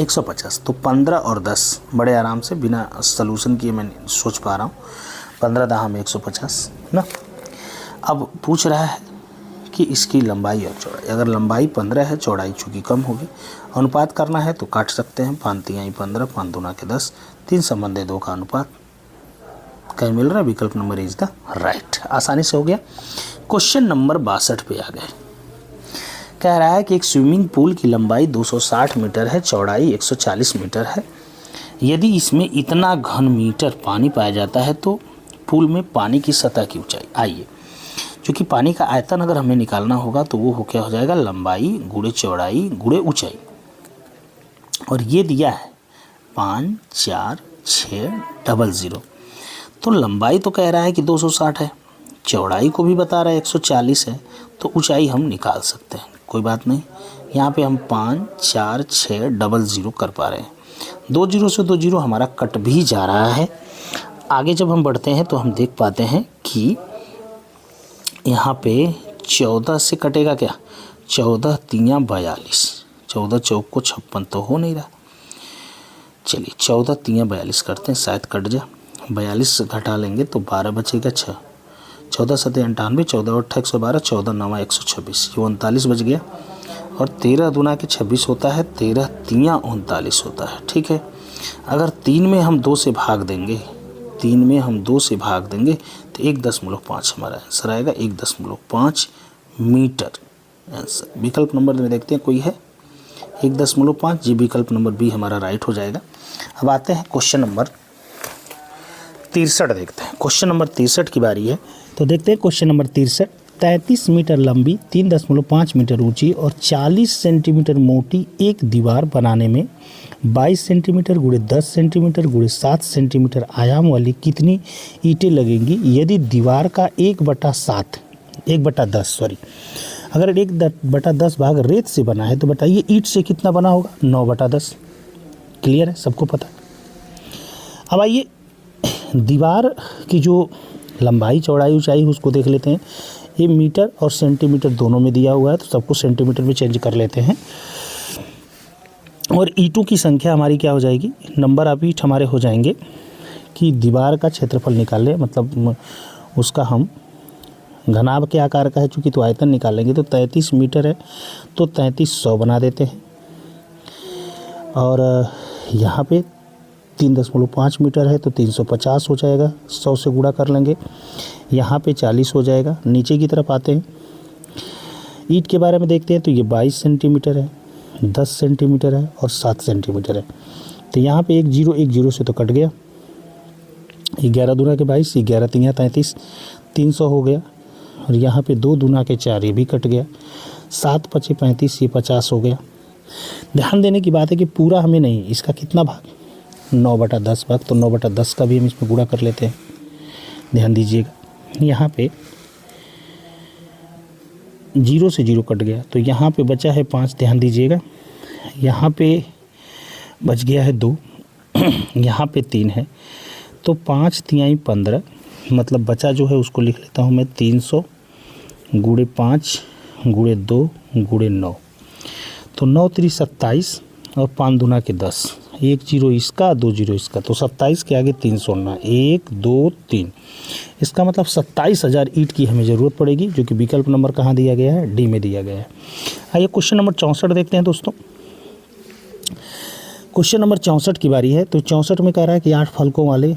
150, तो 15 और 10 बड़े आराम से बिना सलूशन किए मैं सोच पा रहा हूँ। 15 दहा में 150 ना। अब पूछ रहा है कि इसकी लंबाई और चौड़ाई, अगर लंबाई 15 है, चौड़ाई चूँकि कम होगी, अनुपात करना है तो काट सकते हैं, 5 तिहाई 15, 5 दूना के 10, 3 संबंधे 2 का अनुपात कहीं मिल रहा है, विकल्प नंबर इज द राइट। आसानी से हो गया। क्वेश्चन नंबर 62 पे आ गए। कह रहा है कि एक स्विमिंग पूल की लंबाई 260 मीटर है, चौड़ाई 140 मीटर है। यदि इसमें इतना घन मीटर पानी पाया जाता है तो पूल में पानी की सतह की ऊंचाई, आइए, क्योंकि पानी का आयतन अगर हमें निकालना होगा तो वो क्या हो जाएगा, लंबाई गुणे चौड़ाई गुणे ऊंचाई, और ये दिया है 5 4 6 00। तो लंबाई तो कह रहा है कि 260 है, चौड़ाई को भी बता रहा है 140 है, तो ऊंचाई हम निकाल सकते हैं, कोई बात नहीं। यहाँ पे हम 5 4 6 00 कर पा रहे हैं। 2 0 से 2 0 हमारा कट भी जा रहा है। आगे जब हम बढ़ते हैं तो हम देख पाते हैं कि यहाँ पे 14 से कटेगा क्या, 14 तियाँ 42, 14 चौक को 56 तो हो नहीं रहा। चलिए 14 तियाँ 42 करते हैं, शायद कट जा। 42 से घटा लेंगे तो 12 बचेगा, 6 14 7 98, 14 8 112, 14 9 126, ये 39 बच गया। और 13 दूना के 26 होता है, 13 तियाँ 39 होता है, ठीक है। अगर 3 में हम 2 से भाग देंगे, 3 में हम 2 से भाग देंगे तो 1.5 हमारा आंसर आएगा। 1.5 मीटर। आंसर विकल्प नंबर में देखते हैं कोई है 1.5 जी, विकल्प नंबर बी हमारा राइट हो जाएगा। अब आते हैं क्वेश्चन नंबर 63 देखते हैं। क्वेश्चन नंबर 63 की बारी है, तो देखते हैं क्वेश्चन नंबर 63। 33 मीटर लंबी, 3.5 मीटर ऊंची और 40 सेंटीमीटर मोटी एक दीवार बनाने में 22 सेंटीमीटर गुणे 10 सेंटीमीटर गुणे 7 सेंटीमीटर आयाम वाली कितनी ईंटें लगेंगी यदि दीवार का 1/10 अगर 1/10 भाग रेत से बना है तो बताइए ईंट से कितना बना होगा? 9/10। क्लियर है, सबको पता है। अब आइए दीवार की जो लंबाई चौड़ाई ऊंचाई उसको देख लेते हैं। ये मीटर और सेंटीमीटर दोनों में दिया हुआ है, तो सबको सेंटीमीटर में चेंज कर लेते हैं। और ईंटों की संख्या हमारी क्या हो जाएगी? नंबर ऑफ ईंट हमारे हो जाएंगे कि दीवार का क्षेत्रफल निकाल लें, मतलब उसका हम घनाभ के आकार का है चूँकि, तो आयतन निकालेंगे। तो 33 मीटर है तो 3300 बना देते हैं। और यहाँ पे 3.5 मीटर है तो 350 हो जाएगा, 100 से गुणा कर लेंगे। यहाँ पे 40 हो जाएगा। नीचे की तरफ आते हैं, ईंट के बारे में देखते हैं तो ये 22 सेंटीमीटर है, 10 सेंटीमीटर है और 7 सेंटीमीटर है। तो यहाँ पे 1 0 से तो कट गया, 11 दूना के 22, 11 3 33, 300 हो गया। और यहाँ पे 2 दूना के 4, ये भी कट गया, 7 5 35, ये 50 हो गया। ध्यान देने की बात है कि पूरा हमें नहीं, इसका कितना भाग? 9/10 भाग। तो 9/10 का भी हम इसमें गुणा कर लेते हैं। ध्यान दीजिएगा, यहाँ पे 0 से 0 कट गया, तो यहाँ पे बचा है 5। ध्यान दीजिएगा, यहाँ पे बच गया है 2, यहाँ पे 3 है, तो 5 3 15, मतलब बचा जो है उसको लिख लेता हूँ मैं 300 गुणे 5 गुणे 2 गुणे 9। तो 9 3 27 और 5 दूना के 10, 1 0 इसका 2 0 इसका, तो 27 के आगे 300 ना, 1 2 3। इसका मतलब 27,000 ईंट की हमें ज़रूरत पड़ेगी, जो कि विकल्प नंबर कहाँ दिया गया है? डी में दिया गया है। आइए क्वेश्चन नंबर 64 देखते हैं दोस्तों। क्वेश्चन नंबर 64 की बारी है। तो 64 में कह रहा है कि 8 फलकों वाले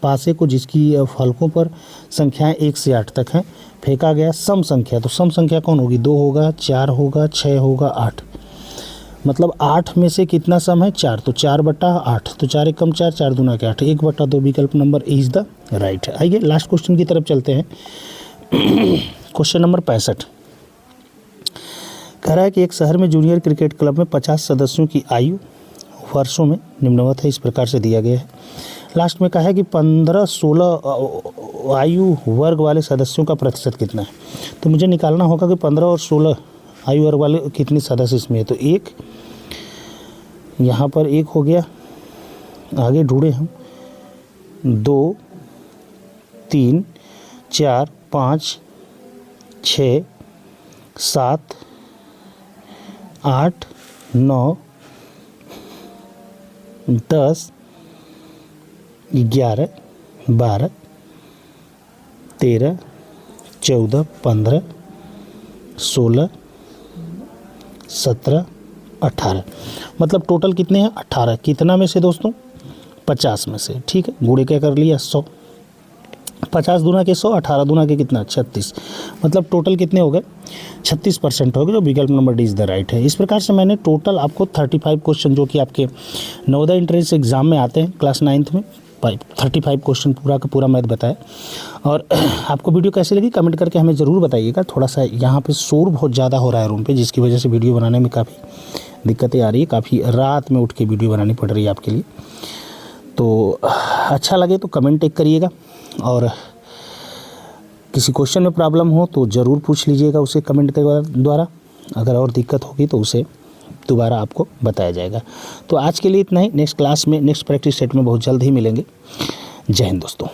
पासे को जिसकी फलकों पर संख्याएं 1 से 8 तक हैं फेंका गया सम संख्या। तो सम संख्या कौन होगी? 2 होगा, 4 होगा, 6 होगा, 8। मतलब 8 में से कितना सम है? 4। तो 4/8, तो 4 1 4, 4 दूना के 8, 1/2। विकल्प number A is the right. आइए लास्ट क्वेश्चन की तरफ चलते हैं। क्वेश्चन नंबर 65 कह रहा है कि एक शहर में जूनियर क्रिकेट क्लब में 50 सदस्यों की आयु वर्षों में निम्नवत है, इस प्रकार से दिया गया है। लास्ट में कहा है कि 15-16 आयु वर्ग वाले सदस्यों का प्रतिशत कितना है। तो मुझे निकालना होगा कि 15 और 16 आयु वर्ग वाले कितने सदस्य इसमें है। तो 1 यहाँ पर 1 हो गया, आगे ढूंढे हम 2 3 4 5 6 7 8 9 10 11 12 13 14 15 16 17 18, मतलब टोटल कितने हैं? 18। कितना में से दोस्तों? 50 में से। ठीक है, गुणे क्या कर लिया? 100। 50 दूना के 100, 18 दूना के कितना? 36। मतलब टोटल कितने हो गए? 36% हो गए, जो विकल्प number D is the right है। इस प्रकार से मैंने टोटल आपको 35 क्वेश्चन जो कि आपके नवोदय एंट्रेंस एग्जाम में आते हैं क्लास 9th में, 35 क्वेश्चन पूरा का पूरा मैथ बताया। और आपको वीडियो कैसी लगी कमेंट करके हमें ज़रूर बताइएगा। थोड़ा सा यहाँ पे शोर बहुत ज़्यादा हो रहा है रूम पे, जिसकी वजह से वीडियो बनाने में काफ़ी दिक्कतें आ रही है। काफ़ी रात में उठ के वीडियो बनानी पड़ रही है आपके लिए। तो अच्छा लगे तो कमेंट एक करिएगा, और किसी क्वेश्चन में प्रॉब्लम हो तो ज़रूर पूछ लीजिएगा उसे कमेंट के द्वारा। अगर और दिक्कत होगी तो उसे दोबारा आपको बताया जाएगा। तो आज के लिए इतना ही। नेक्स्ट क्लास में, नेक्स्ट प्रैक्टिस सेट में बहुत जल्द ही मिलेंगे। जय हिंद दोस्तों।